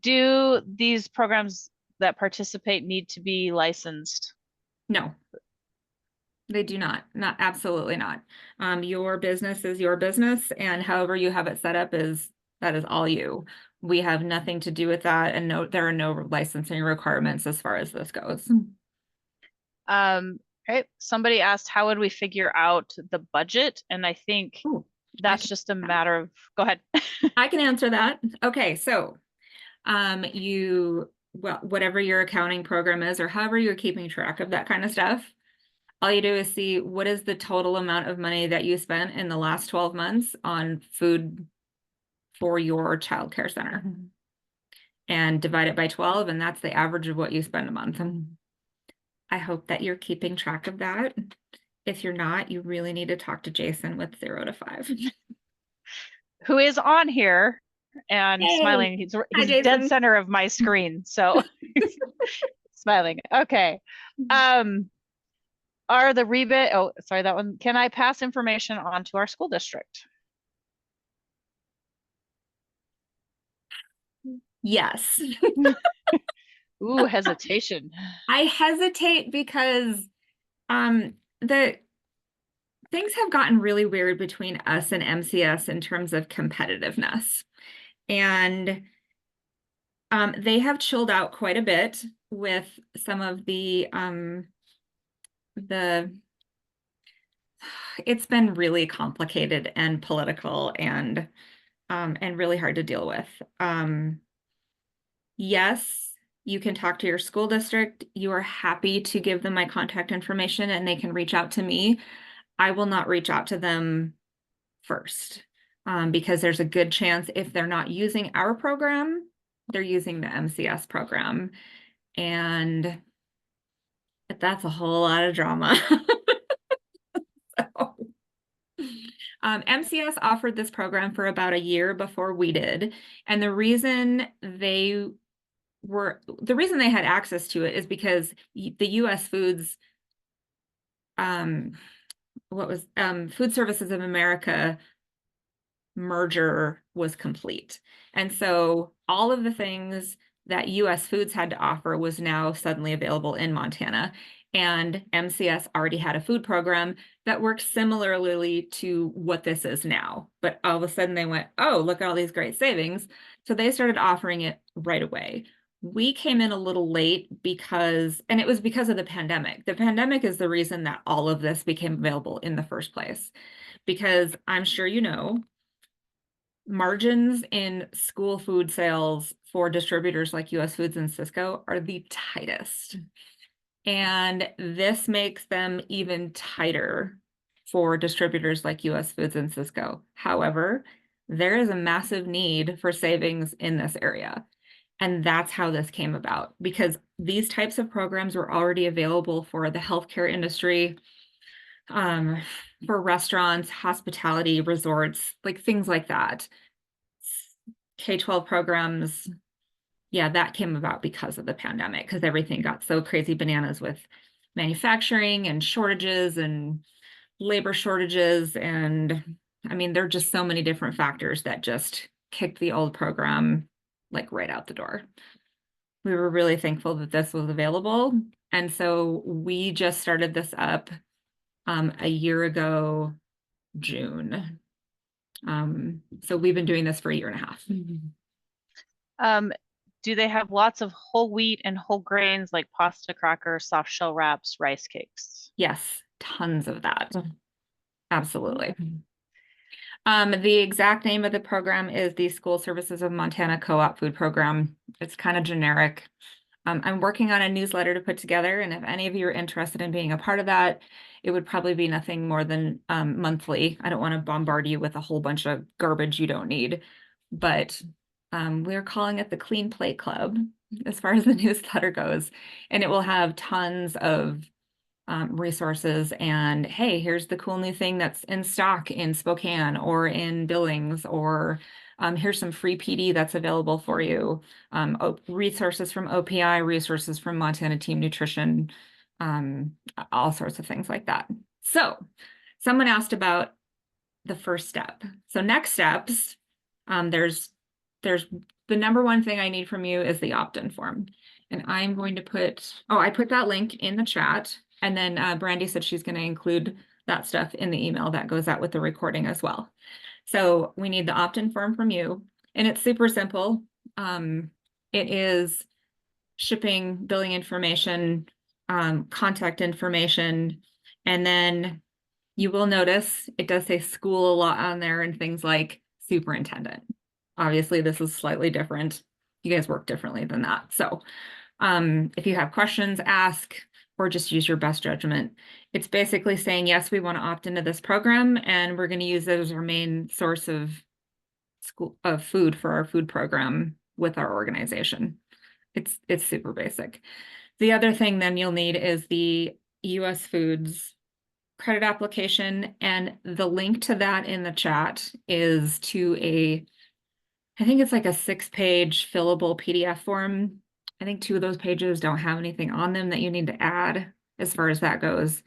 Do these programs that participate need to be licensed? No, they do not. Not absolutely not. Your business is your business, and however you have it set up that is all you. We have nothing to do with that, and no, there are no licensing requirements as far as this goes. Right. Somebody asked, how would we figure out the budget? And I think that's just a matter of, go ahead. I can answer that. Okay, so whatever your accounting program is, or however you're keeping track of that kind of stuff, all you do is see what is the total amount of money that you spent in the last 12 months on food for your child care center, and divide it by 12, and that's the average of what you spend a month. I hope that you're keeping track of that. If you're not, you really need to talk to Jason with 0 to 5. Who is on here and Yay! smiling. He's Hi, dead Jason. center of my screen, so smiling. Okay. Are the rebate, oh, sorry, that one. Can I pass information on to our school district? Yes. Ooh, hesitation. I hesitate because the things have gotten really weird between us and MCS in terms of competitiveness. And they have chilled out quite a bit with some of it's been really complicated and political and really hard to deal with. Yes, you can talk to your school district. You are happy to give them my contact information and they can reach out to me. I will not reach out to them first because there's a good chance if they're not using our program, they're using the MCS program. And that's a whole lot of drama. So, MCS offered this program for about a year before we did. And the reason they had access to it is because the US Foods, Food Services of America merger was complete. And so all of the things that US Foods had to offer was now suddenly available in Montana. And MCS already had a food program that worked similarly to what this is now. But all of a sudden they went, oh, look at all these great savings. So they started offering it right away. We came in a little late and it was because of the pandemic. The pandemic is the reason that all of this became available in the first place. Because I'm sure you know, margins in school food sales for distributors like US Foods and Sysco are the tightest. And this makes them even tighter for distributors like US Foods and Sysco. However, there is a massive need for savings in this area. And that's how this came about, because these types of programs were already available for the healthcare industry, for restaurants, hospitality, resorts, like things like that. K-12 programs, yeah, that came about because of the pandemic, because everything got so crazy bananas with manufacturing and shortages and labor shortages. And I mean, there are just so many different factors that just kicked the old program like right out the door. We were really thankful that this was available. And so we just started this up a year ago, June. So we've been doing this for a year and a half. Do they have lots of whole wheat and whole grains like pasta crackers, soft shell wraps, rice cakes? Yes, tons of that. Absolutely. The exact name of the program is the School Services of Montana Co-op Food Program. It's kind of generic. I'm working on a newsletter to put together, and if any of you are interested in being a part of that, it would probably be nothing more than monthly. I don't want to bombard you with a whole bunch of garbage you don't need, but we're calling it the Clean Plate Club as far as the newsletter goes, and it will have tons of resources and, hey, here's the cool new thing that's in stock in Spokane or in Billings, or here's some free PD that's available for you. Resources from OPI, resources from Montana Team Nutrition, all sorts of things like that. So someone asked about the first step. So next steps, there's the number one thing I need from you is the opt-in form. And I'm going to I put that link in the chat. And then Brandy said she's going to include that stuff in the email that goes out with the recording as well. So we need the opt-in form from you. And it's super simple. It is shipping, billing information, contact information. And then you will notice it does say school a lot on there and things like superintendent. Obviously, this is slightly different. You guys work differently than that. So if you have questions, ask, or just use your best judgment. It's basically saying, yes, we want to opt into this program, and we're going to use it as our main source of food for our food program with our organization. It's super basic. The other thing then you'll need is the US Foods credit application, and the link to that in the chat is to I think it's like a 6-page fillable PDF form. I think 2 of those pages don't have anything on them that you need to add as far as that goes.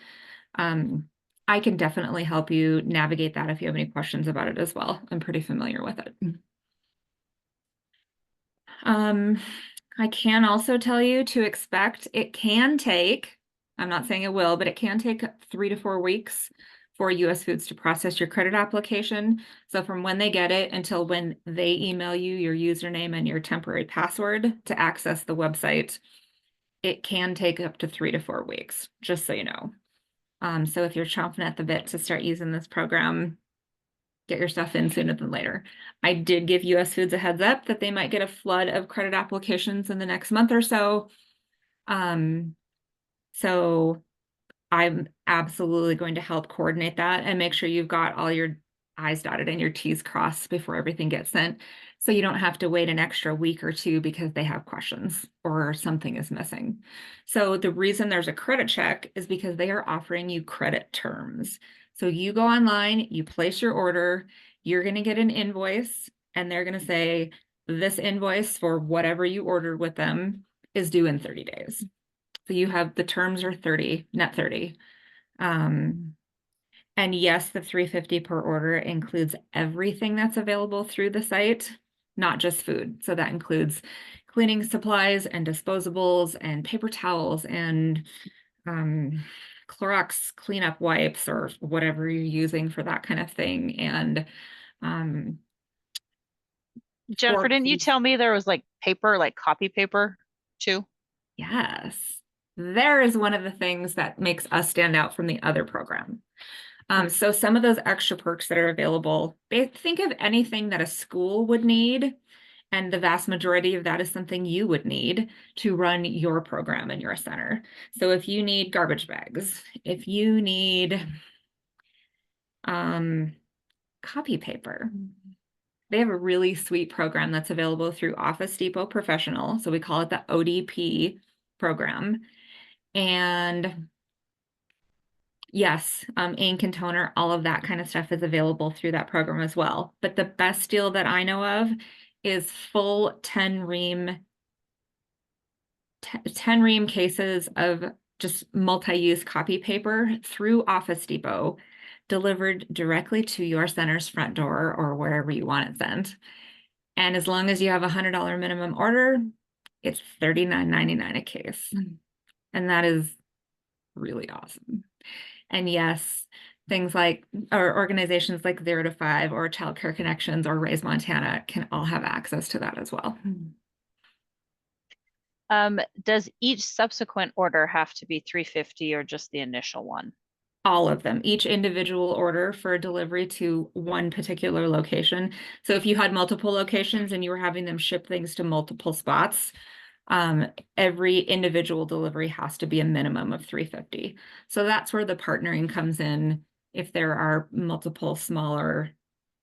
I can definitely help you navigate that if you have any questions about it as well. I'm pretty familiar with it. I can also tell you to expect it can take, I'm not saying it will, but it can take 3 to 4 weeks for US Foods to process your credit application. So from when they get it until when they email you your username and your temporary password to access the website, it can take up to 3 to 4 weeks, just so you know. So if you're chomping at the bit to start using this program, get your stuff in sooner than later. I did give US Foods a heads up that they might get a flood of credit applications in the next month or so. So I'm absolutely going to help coordinate that and make sure you've got all your I's dotted and your T's crossed before everything gets sent. So you don't have to wait an extra week or two because they have questions or something is missing. So the reason there's a credit check is because they are offering you credit terms. So you go online, you place your order, you're going to get an invoice, and they're going to say, this invoice for whatever you ordered with them is due in 30 days. So you have the terms are 30, net 30. And yes, the $350 per order includes everything that's available through the site, not just food. So that includes cleaning supplies and disposables and paper towels and Clorox cleanup wipes or whatever you're using for that kind of thing. And Jennifer, didn't you forks. tell me there was like paper, like copy paper too? Yes, there is one of the things that makes us stand out from the other program. So some of those extra perks that are available, think of anything that a school would need, and the vast majority of that is something you would need to run your program in your center. So if you need garbage bags, if you need copy paper, they have a really sweet program that's available through Office Depot Professional. So we call it the ODP program. And yes, ink and toner, all of that kind of stuff is available through that program as well. But the best deal that I know of is full 10 ream cases of just multi-use copy paper through Office Depot, delivered directly to your center's front door or wherever you want it sent. And as long as you have a $100 minimum order, it's $39.99 a case. And that is really awesome. And yes, things like, or organizations like 0 to 5 or Child Care Connections or Raise Montana can all have access to that as well. Does each subsequent order have to be $350 or just the initial one? All of them, each individual order for delivery to one particular location. So if you had multiple locations and you were having them ship things to multiple spots, every individual delivery has to be a minimum of $350. So that's where the partnering comes in. If there are multiple smaller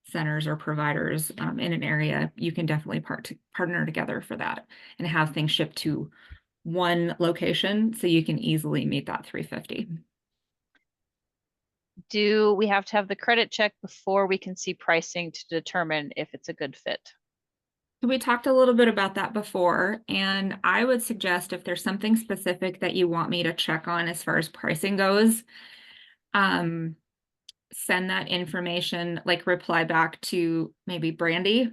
centers or providers in an area, you can definitely partner together for that and have things shipped to one location so you can easily meet that $350. Do we have to have the credit check before we can see pricing to determine if it's a good fit? We talked a little bit about that before, and I would suggest if there's something specific that you want me to check on as far as pricing goes, send that information, like reply back to maybe Brandy.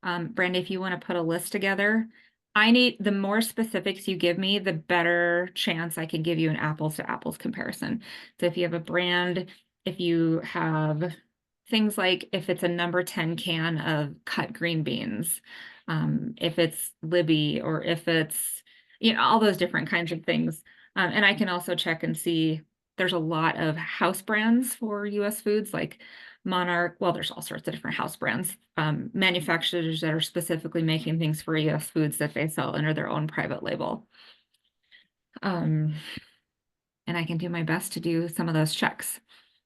Brandy, if you want to put a list together, the more specifics you give me, the better chance I can give you an apples to apples comparison. So if you have a brand, if you have things like if it's a number 10 can of cut green beans, if it's Libby, or if it's, all those different kinds of things. And I can also check and see, there's a lot of house brands for US Foods, like Monarch. Well, there's all sorts of different house brands, manufacturers that are specifically making things for US Foods that they sell under their own private label. And I can do my best to do some of those checks.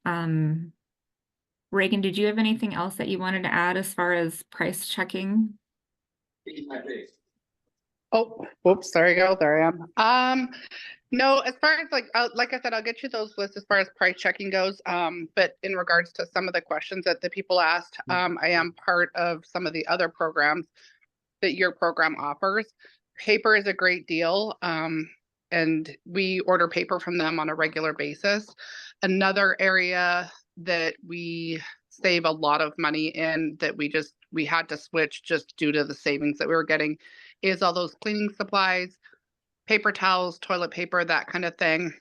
Reagan, did you have anything else that you wanted to add as far as price checking? Oh, whoops, there you go. There I am. No, as far as like I said, I'll get you those lists as far as price checking goes. But in regards to some of the questions that the people asked, I am part of some of the other programs that your program offers. Paper is a great deal. And we order paper from them on a regular basis. Another area that we save a lot of money in, that we had to switch just due to the savings that we were getting, is all those cleaning supplies, paper towels, toilet paper, that kind of thing.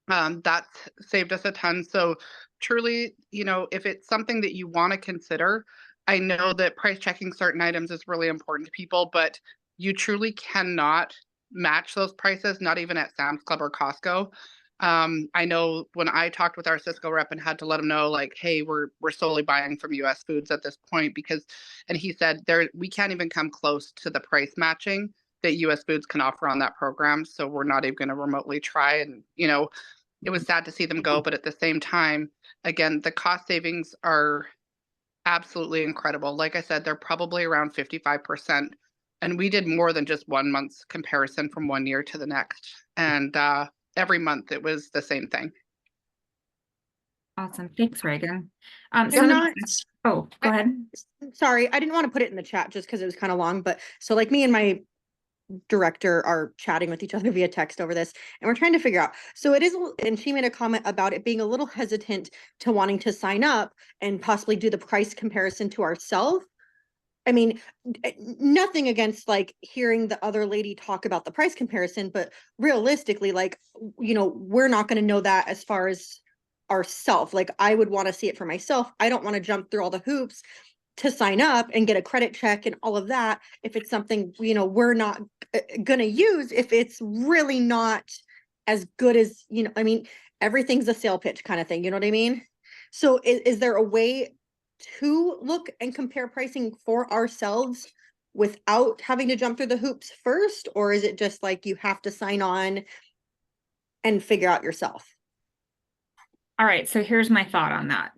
That's saved us a ton. So truly, if it's something that you want to consider, I know that price checking certain items is really important to people, but you truly cannot match those prices, not even at Sam's Club or Costco. I know when I talked with our Cisco rep and had to let him know, like, hey, we're solely buying from US Foods at this point because, and he said we can't even come close to the price matching that US Foods can offer on that program. So we're not even going to remotely try. And, you know, it was sad to see them go, but at the same time, again, the cost savings are absolutely incredible. Like I said, they're probably around 55%. And we did more than just 1 month's comparison from one year to the next. And every month it was the same thing. Awesome. Thanks, Reagan. I'm Some of not, these- oh, go ahead. sorry, I didn't want to put it in the chat just because it was kind of long, but so like me and my director are chatting with each other via text over this, and we're trying to figure out. So it is, and she made a comment about it being a little hesitant to wanting to sign up and possibly do the price comparison to ourselves. I mean, nothing against like hearing the other lady talk about the price comparison, but realistically, like, you know, we're not going to know that as far as ourselves. Like, I would want to see it for myself. I don't want to jump through all the hoops to sign up and get a credit check and all of that if it's something, you know, we're not going to use, if it's really not as good as, you know, I mean, everything's a sale pitch kind of thing, you know what I mean? So is there a way to look and compare pricing for ourselves without having to jump through the hoops first? Or is it just like you have to sign on and figure out yourself? All right, so here's my thought on that.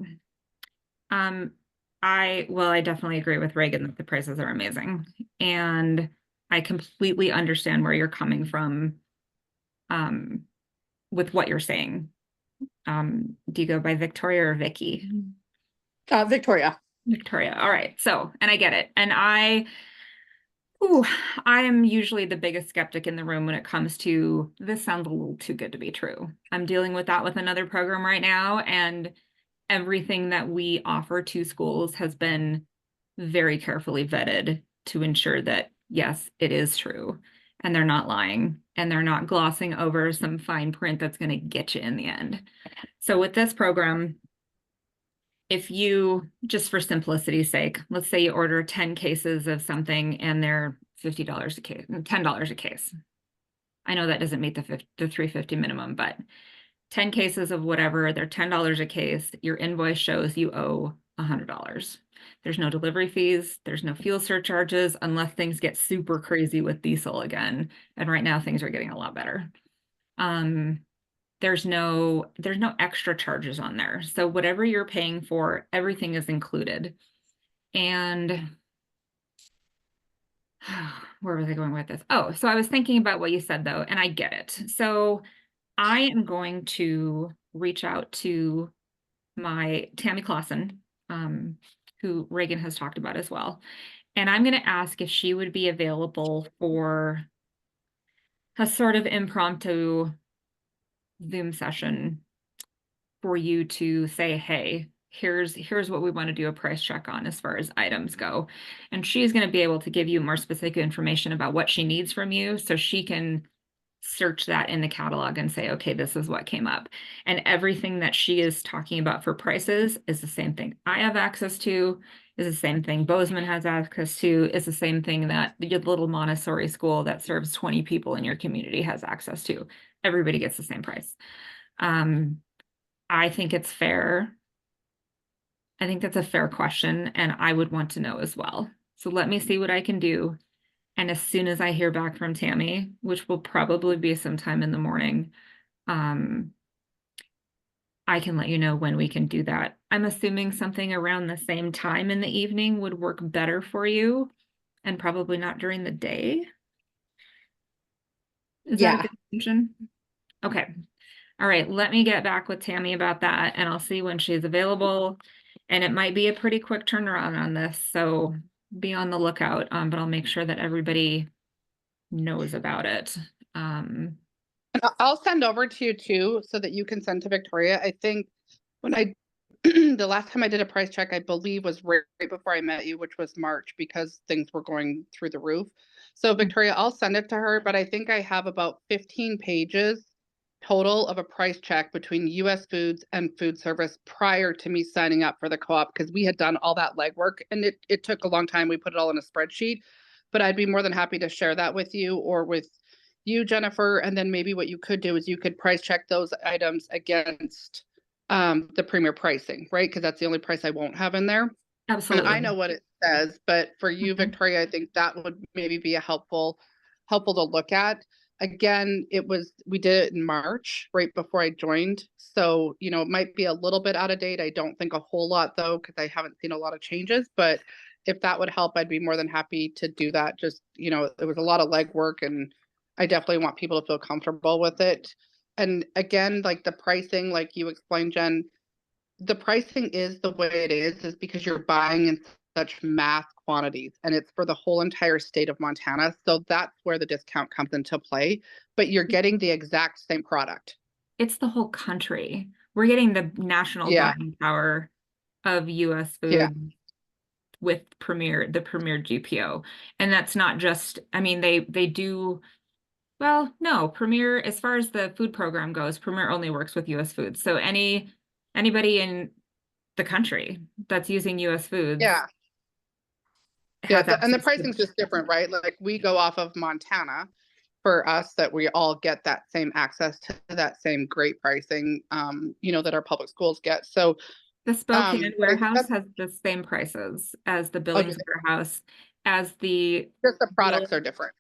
I definitely agree with Reagan that the prices are amazing. And I completely understand where you're coming from with what you're saying. Do you go by Victoria or Vicky? Victoria. Victoria. All right. So, and I get it. And I am usually the biggest skeptic in the room when it comes to this sounds a little too good to be true. I'm dealing with that with another program right now, and everything that we offer to schools has been very carefully vetted to ensure that, yes, it is true. And they're not lying, and they're not glossing over some fine print that's going to get you in the end. So with this program, if you, just for simplicity's sake, let's say you order 10 cases of something and they're $50 a case, $10 a case. I know that doesn't meet the $350 minimum, but 10 cases of whatever, they're $10 a case. Your invoice shows you owe $100. There's no delivery fees. There's no fuel surcharges unless things get super crazy with diesel again. And right now things are getting a lot better. There's no extra charges on there. So whatever you're paying for, everything is included. And where was I going with this? Oh, so I was thinking about what you said though, and I get it. So I am going to reach out to my Tammy Clausen, who Reagan has talked about as well. And I'm going to ask if she would be available for a sort of impromptu Zoom session for you to say, hey, here's what we want to do a price check on as far as items go. And she's going to be able to give you more specific information about what she needs from you, so she can search that in the catalog and say, okay, this is what came up. And everything that she is talking about for prices is the same thing I have access to, is the same thing Bozeman has access to, is the same thing that your little Montessori school that serves 20 people in your community has access to. Everybody gets the same price. I think it's fair. I think that's a fair question, and I would want to know as well. So let me see what I can do. And as soon as I hear back from Tammy, which will probably be sometime in the morning, I can let you know when we can do that. I'm assuming something around the same time in the evening would work better for you, and probably not during the day. Is that a good assumption? Okay. All right, let me get back with Tammy about that, and I'll see when she's available. And it might be a pretty quick turnaround on this, so be on the lookout, but I'll make sure that everybody knows about it. I'll send over to you too, so that you can send to Victoria. I think when I, the last time I did a price check, I believe was right before I met you, which was March, because things were going through the roof. So Victoria, I'll send it to her, but I think I have about 15 pages total of a price check between US Foods and food service prior to me signing up for the co-op, because we had done all that legwork and it took a long time. We put it all in a spreadsheet, but I'd be more than happy to share that with you, or with you, Jennifer, and then maybe what you could do is you could price check those items against the premier pricing, right? Because that's the only price I won't have in there. Absolutely. And I know what it says, but for you, Mhm. Victoria, I think that would maybe be a helpful to look at. Again, we did it in March, right before I joined. So, you know, it might be a little bit out of date. I don't think a whole lot though, because I haven't seen a lot of changes, but if that would help, I'd be more than happy to do that. Just, you know, it was a lot of legwork and I definitely want people to feel comfortable with it. And again, like the pricing, like you explained, Jen, the pricing is the way it is because you're buying in such mass quantities and it's for the whole entire state of Montana. So that's where the discount comes into play, but you're getting the exact same product. It's the whole country. We're getting the national Yeah. buying power of US Yeah. food with the premier GPO. And that's not just, I mean, they do, well, no, Premier, as far as the food program goes, Premier only works with US foods. So anybody in the country that's using US foods Yeah. has Yeah. And the access to. pricing's just different, right? Like we go off of Montana for us that we all get that same access to that same great pricing, you know, that our public schools get. So The Spokane but I think warehouse that's has the same prices as the oh, Billings warehouse, as the just the products are different,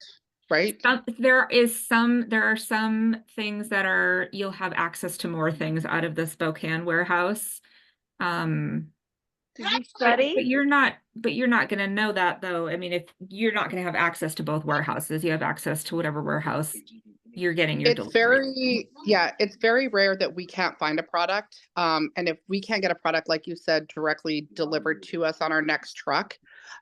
right? there are some things that are, you'll have access to more things out of the Spokane warehouse. Did you study? But you're not gonna know that though. I mean, if you're not gonna have access to both warehouses, you have access to whatever warehouse you're getting your delivery. It's very rare that we can't find a product. And if we can't get a product, like you said, directly delivered to us on our next truck,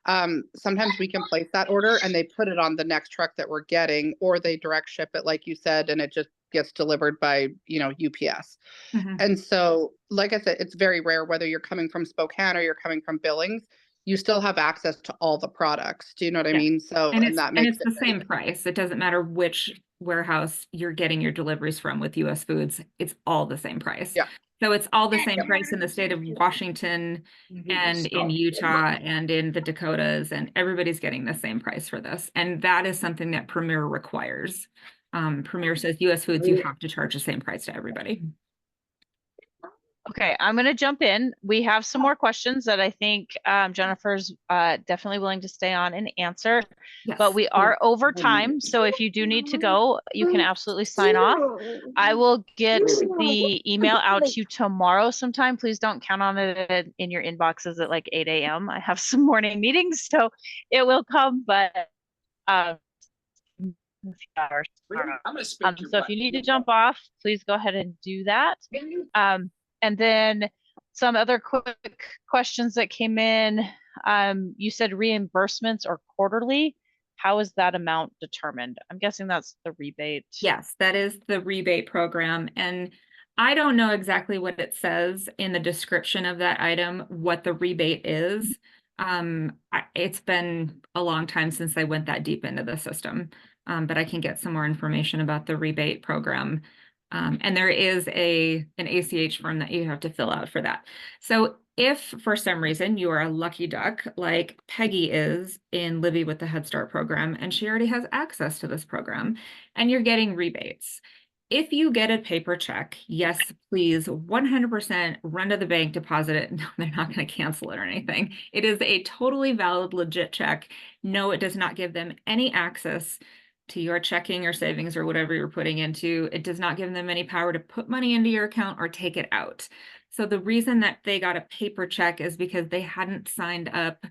sometimes we can place that order and they put it on the next truck that we're getting, or they direct ship it, like you said, and it just gets delivered by, you know, UPS. Mhm. And so, like I said, it's very rare whether you're coming from Spokane or you're coming from Billings, you still have access to all the products. Do you know what I Yeah. mean? So, And and that makes it's the same price. It doesn't matter which warehouse you're getting your deliveries from with US Foods. It's all the same price. Yeah. So it's all the same price in the state of Washington and in Utah and in the Dakotas, and everybody's getting the same price for this. And that is something that Premier requires. Premier says US Foods, you have to charge the same price to everybody. Okay, I'm going to jump in. We have some more questions that I think Jennifer's definitely willing to stay on and answer, Yes. but we are over time. So if you do need to go, you can absolutely sign off. I will get the email out to you tomorrow sometime. Please don't count on it in your inboxes at like 8 a.m. I have some morning meetings, so it will come, but so if you need to jump off, please go ahead and do that. And then some other quick questions that came in. You said reimbursements or quarterly. How is that amount determined? I'm guessing that's the rebate. Yes, that is the rebate program. And I don't know exactly what it says in the description of that item, what the rebate is. It's been a long time since I went that deep into the system, but I can get some more information about the rebate program. And there is an ACH form that you have to fill out for that. So if for some reason you are a lucky duck, like Peggy is in Livy with the Head Start program, and she already has access to this program, and you're getting rebates. If you get a paper check, yes, please, 100% run to the bank, deposit it. No, they're not going to cancel it or anything. It is a totally valid, legit check. No, it does not give them any access to your checking or savings or whatever you're putting into. It does not give them any power to put money into your account or take it out. So the reason that they got a paper check is because they hadn't signed up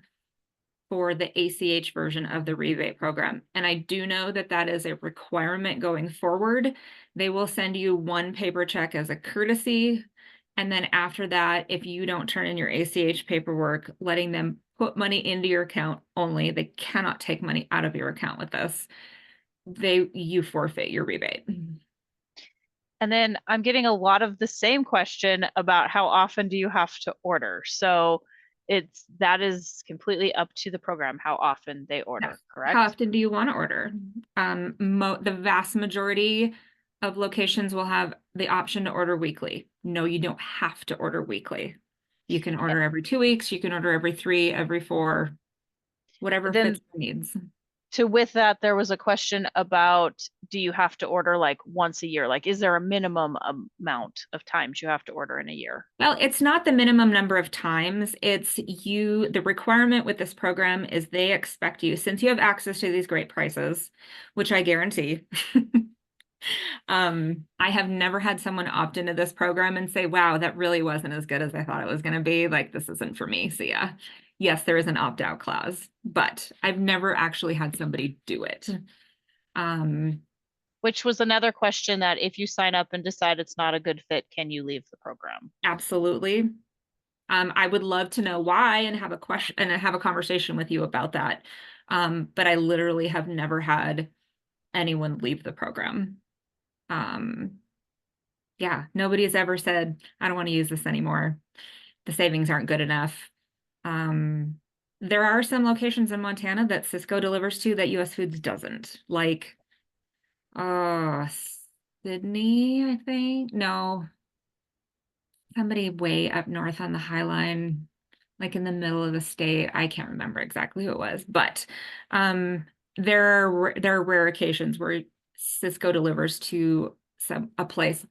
for the ACH version of the rebate program. And I do know that that is a requirement going forward. They will send you one paper check as a courtesy. And then after that, if you don't turn in your ACH paperwork, letting them put money into your account only, they cannot take money out of your account with this. You forfeit your rebate. And then I'm getting a lot of the same question about how often do you have to order? So that is completely up to the program, how often they order, Yes. correct? How often do you want to order? The vast majority of locations will have the option to order weekly. No, you don't have to order weekly. You can order every 2 weeks, you can order every 3, every 4, whatever fits your needs. with that, there was a question about, do you have to order like once a year? Like, is there a minimum amount of times you have to order in a year? Well, it's not the minimum number of times. It's the requirement with this program is they expect you, since you have access to these great prices, which I guarantee. I have never had someone opt into this program and say, wow, that really wasn't as good as I thought it was going to be. Like, this isn't for me. So yeah, yes, there is an opt-out clause, but I've never actually had somebody do it. Which was another question, that if you sign up and decide it's not a good fit, can you leave the program? Absolutely. I would love to know why and have a question and have a conversation with you about that. But I literally have never had anyone leave the program. Yeah, nobody has ever said, I don't want to use this anymore. The savings aren't good enough. There are some locations in Montana that Cisco delivers to that US Foods doesn't, like Sydney, I think. No, somebody way up north on the High Line, like in the middle of the state. I can't remember exactly who it was, but there are rare occasions where Cisco delivers to a place.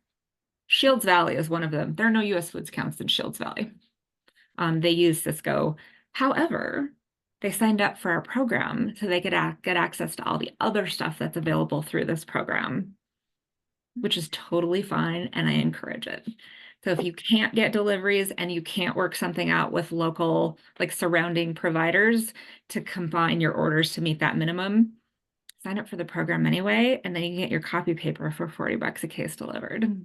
Shields Valley is one of them. There are no US Foods counts in Shields Valley. They use Cisco. However, they signed up for our program so they could get access to all the other stuff that's available through this program, which is totally fine, and I encourage it. So if you can't get deliveries and you can't work something out with local, like surrounding providers to combine your orders to meet that minimum, sign up for the program anyway, and then you can get your copy paper for $40 a case delivered.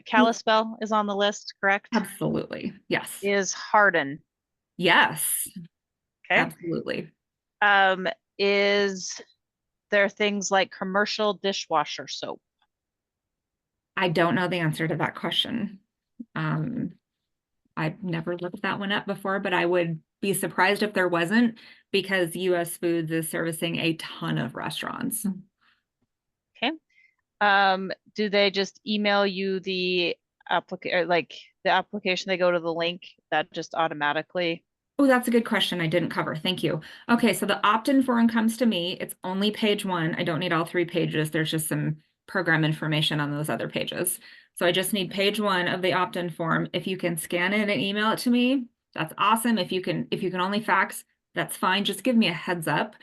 Kalispell is on the list, correct? Absolutely. Yes. Is Hardin. Yes. Okay. Absolutely. Is there things like commercial dishwasher soap? I don't know the answer to that question. I've never looked that one up before, but I would be surprised if there wasn't, because US Foods is servicing a ton of restaurants. Okay. Do they just email you the application, they go to the link that just automatically? Oh, that's a good question I didn't cover. Thank you. Okay, so the opt-in form comes to me. It's only page 1. I don't need all 3 pages. There's just some program information on those other pages. So I just need page 1 of the opt-in form. If you can scan it and email it to me, that's awesome. If you can only fax, that's fine. Just give me a heads up.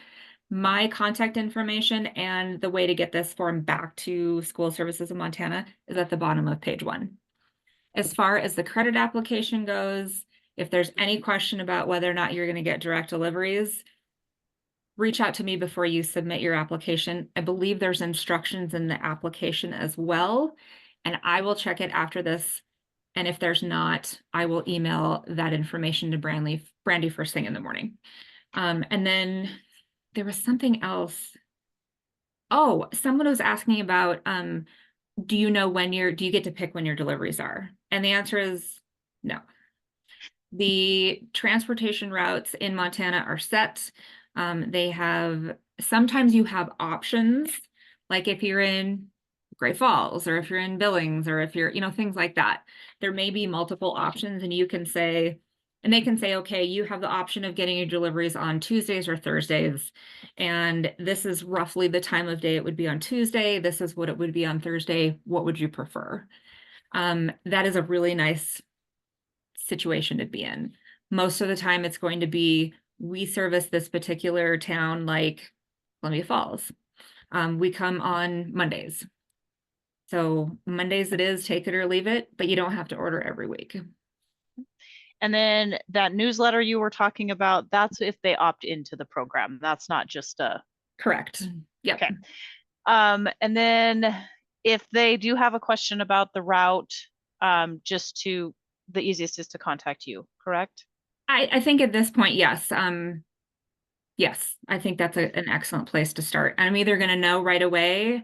My contact information and the way to get this form back to School Services of Montana is at the bottom of page 1. As far as the credit application goes, if there's any question about whether or not you're going to get direct deliveries, reach out to me before you submit your application. I believe there's instructions in the application as well, and I will check it after this. And if there's not, I will email that information to Brandy first thing in the morning. And then there was something else. Oh, someone was asking about, do you get to pick when your deliveries are? And the answer is no. The transportation routes in Montana are set. Sometimes you have options, like if you're in Great Falls, or if you're in Billings, or if you're, things like that. There may be multiple options, and they can say, okay, you have the option of getting your deliveries on Tuesdays or Thursdays. And this is roughly the time of day it would be on Tuesday. This is what it would be on Thursday. What would you prefer? That is a really nice situation to be in. Most of the time it's going to be, we service this particular town, like Columbia Falls. We come on Mondays. So Mondays it is, take it or leave it, but you don't have to order every week. And then that newsletter you were talking about, that's if they opt into the program. That's not just a... Correct. Yep. Okay. And then if they do have a question about the route, the easiest is to contact you, correct? I think at this point, yes. Yes, I think that's an excellent place to start. And I'm either going to know right away.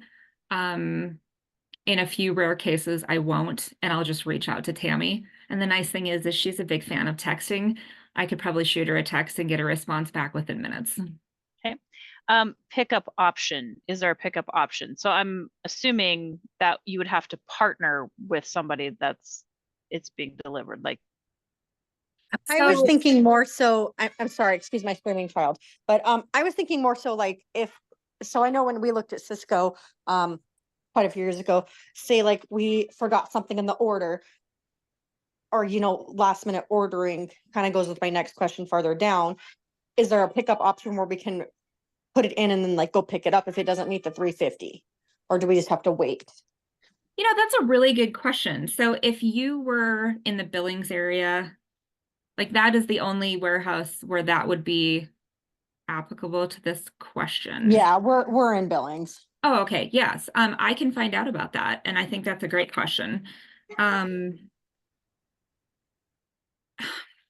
In a few rare cases, I won't, and I'll just reach out to Tammy. And the nice thing is she's a big fan of texting. I could probably shoot her a text and get a response back within minutes. Okay. Pickup option. Is there a pickup option? So I'm assuming that you would have to partner with somebody it's being delivered. Like, I was So- thinking more so, I'm sorry, excuse my screaming child, but I was thinking more so like so I know when we looked at Cisco quite a few years ago, say like we forgot something in the order, or last minute ordering, kind of goes with my next question farther down. Is there a pickup option where we can put it in and then like go pick it up if it doesn't meet the 350? Or do we just have to wait? That's a really good question. So if you were in the Billings area, like that is the only warehouse where that would be applicable to this question. Yeah, we're in Billings. Oh, okay. Yes. I can find out about that. And I think that's a great question.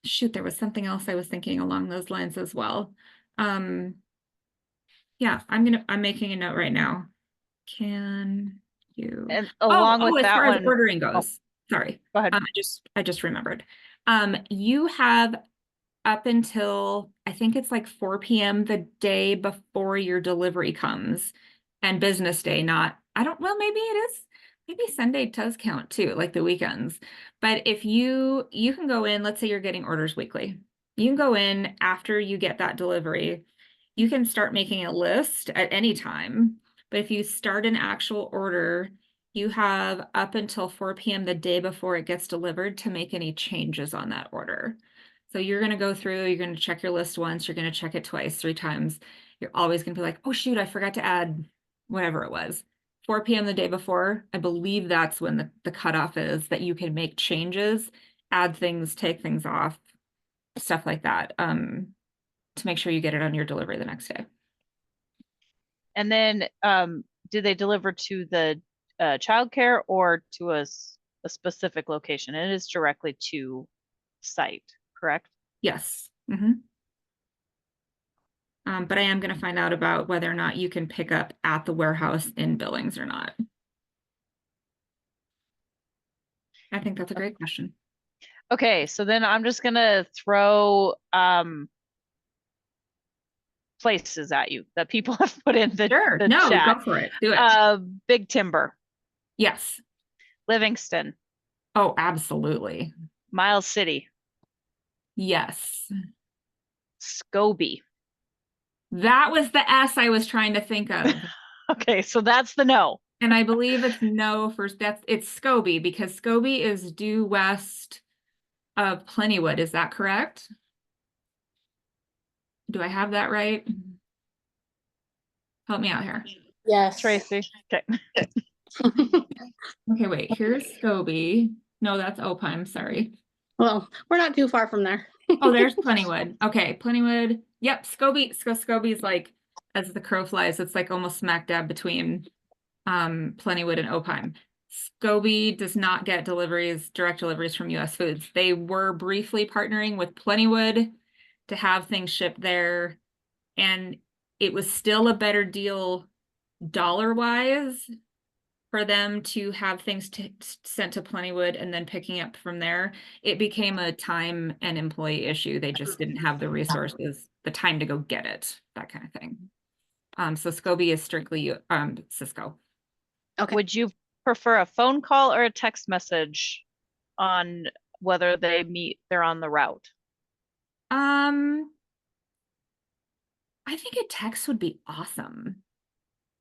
Shoot, there was something else I was thinking along those lines as well. Yeah, I'm making a note right now. Can you? And along with as that far as one, ordering goes, sorry. go ahead. I just remembered. You have up until I think it's like 4 p.m. the day before your delivery comes, and business day, well, maybe it is. Maybe Sunday does count too, like the weekends. But if you can go in, let's say you're getting orders weekly. You can go in after you get that delivery. You can start making a list at any time. But if you start an actual order, you have up until 4 p.m. the day before it gets delivered to make any changes on that order. So you're going to go through, you're going to check your list once, you're going to check it twice, 3 times. You're always going to be like, oh, shoot, I forgot to add whatever it was. 4 p.m. the day before, I believe that's when the cutoff is that you can make changes, add things, take things off, stuff like that, to make sure you get it on your delivery the next day. And then do they deliver to the childcare or to a specific location? It is directly to site, correct? Yes. But I am going to find out about whether or not you can pick up at the warehouse in Billings or not. I think that's a great question. Okay, so then I'm just gonna throw places at you that people have put in the chat. Go for it. Do it. Big Timber, Yes. Livingston, Oh, absolutely. Miles City, Yes. Scobie. That was the S I was trying to think of. Okay, so that's the no. And I believe it's no for it's Scobie, because Scobie is due west of Plentywood. Is that correct? Do I have that right? Help me out here. Yes. Tracy. Okay. Okay, wait, here's Scobie. No, that's Opine, sorry. Well, we're not too far from there. Oh, there's Plentywood. Okay, Plentywood. Yep, Scobie's like, as the crow flies, it's like almost smack dab between Plentywood and Opine. Scobie does not get direct deliveries from US Foods. They were briefly partnering with Plentywood to have things shipped there, and it was still a better deal dollar-wise for them to have things sent to Plentywood and then picking up from there. It became a time and employee issue. They just didn't have the resources, the time to go get it, that kind of thing. So Scobie is strictly Cisco. Okay. Would you prefer a phone call or a text message on whether they're on the route? I think a text would be awesome.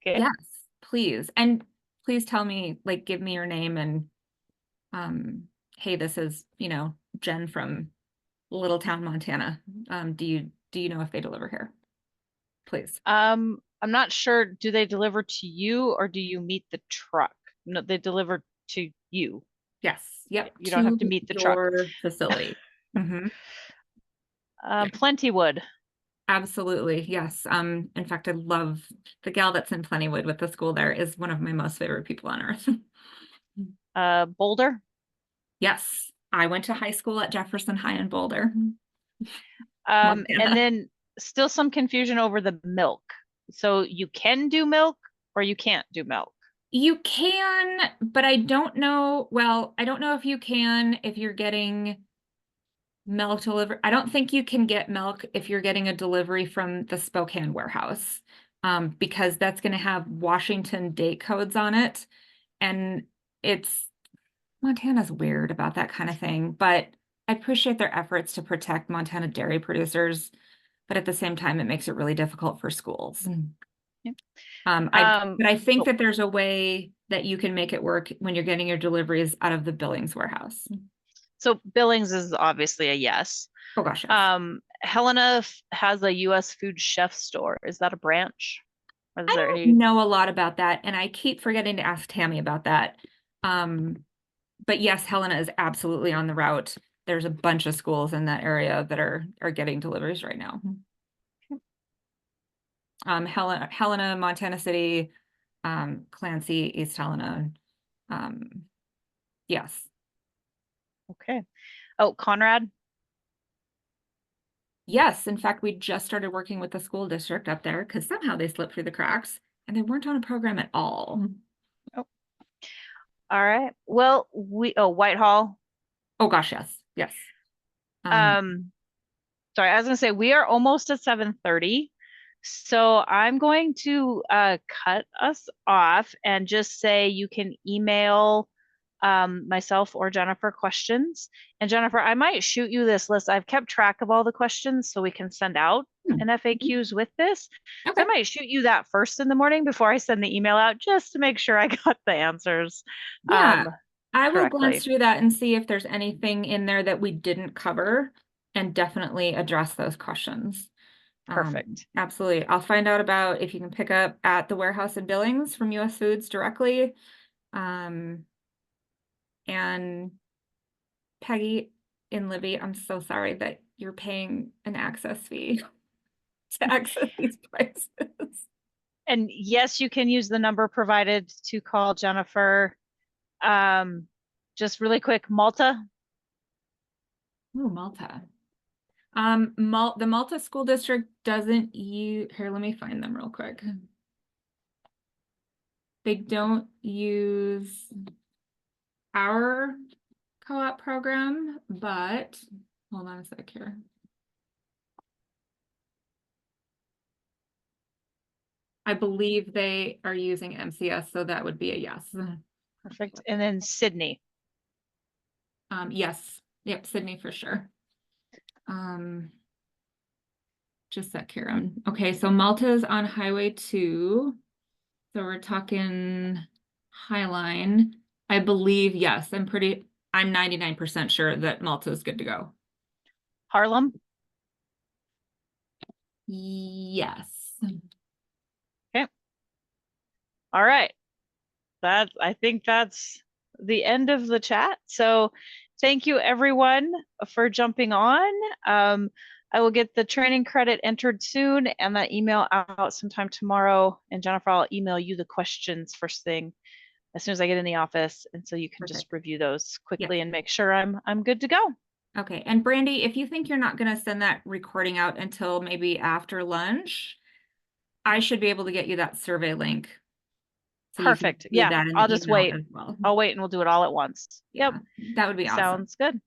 Okay. Yes, please. And please tell me, like, give me your name and hey, this is, Jen from Littletown, Montana. Do you know if they deliver here? Please. I'm not sure. Do they deliver to you or do you meet the truck? No, they deliver to you. Yes. Yep. You don't have to meet the truck. Facility. Plentywood. Absolutely. Yes. In fact, I love the gal that's in Plentywood with the school there is one of my most favorite people on earth. Boulder. Yes. I went to high school at Jefferson High in Boulder. And then still some confusion over the milk. So you can do milk or you can't do milk. You can, but I don't know. Well, I don't know if you can if you're getting milk delivered. I don't think you can get milk if you're getting a delivery from the Spokane warehouse, because that's going to have Washington date codes on it. And Montana's weird about that kind of thing, but I appreciate their efforts to protect Montana dairy producers, but at the same time, it makes it really difficult for schools. Yep. But I think oh. that there's a way that you can make it work when you're getting your deliveries out of the Billings warehouse. So Billings is obviously a yes. Oh gosh, yes. Helena has a US food chef store. Is that a branch? Or is I there don't any? know a lot about that, and I keep forgetting to ask Tammy about that. But yes, Helena is absolutely on the route. There's a bunch of schools in that area that are getting deliveries right now. Helena, Montana City, Clancy, East Helena. Yes. Okay. Oh, Conrad. Yes, in fact, we just started working with the school district up there because somehow they slipped through the cracks and they weren't on a program at all. Oh. All right. Well, Whitehall. Oh gosh, yes. Yes. Sorry, I was gonna say we are almost at 7:30. So I'm going to cut us off and just say you can email myself or Jennifer questions. And Jennifer, I might shoot you this list. I've kept track of all the questions so we can send out an FAQs with this. So I Okay. might shoot you that first in the morning before I send the email out just to make sure I got the answers. Yeah, I will correctly. glance through that and see if there's anything in there that we didn't cover and definitely address those questions. Perfect. Absolutely. I'll find out about if you can pick up at the warehouse in Billings from US Foods directly. And Peggy and Libby, I'm so sorry that you're paying an access fee to access these prices. And yes, you can use the number provided to call Jennifer. Just really quick, Malta. Oh, Malta. The Malta School District doesn't use, here, let me find them real quick. They don't use our co-op program, but hold on a sec here. I believe they are using MCS, so that would be a yes. Perfect. And then Sydney. Yes. Yep, Sydney for sure. Just a sec here. Okay, so Malta's on Highway 2. So we're talking Highline. I believe, yes, I'm 99% sure that Malta is good to go. Harlem. Yes. Okay. All right. I think that's the end of the chat. So thank you everyone for jumping on. I will get the training credit entered soon and that email out sometime tomorrow. And Jennifer, I'll email you the questions first thing as soon as I get in the office. And so you can just review those quickly and make sure I'm good to go. Okay. And Brandy, if you think you're not going to send that recording out until maybe after lunch, I should be able to get you that survey link. So perfect. Yeah, I'll just wait. as well. I'll wait and we'll do it all at once. Yep. Yeah, that would be awesome. Sounds good.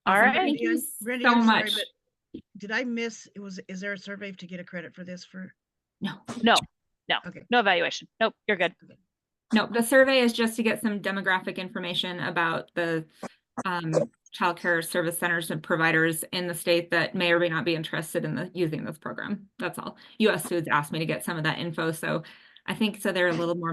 Awesome. All right. Thank you Brandy, so I'm much. sorry, but did I miss, is there a survey to get a credit for this for? No, Okay. no evaluation. Nope, you're good. Okay. No, the survey is just to get some demographic information about the child care service centers and providers in the state that may or may not be interested in using this program. That's all. US Foods asked me to get some of that info, so I think so they're a little more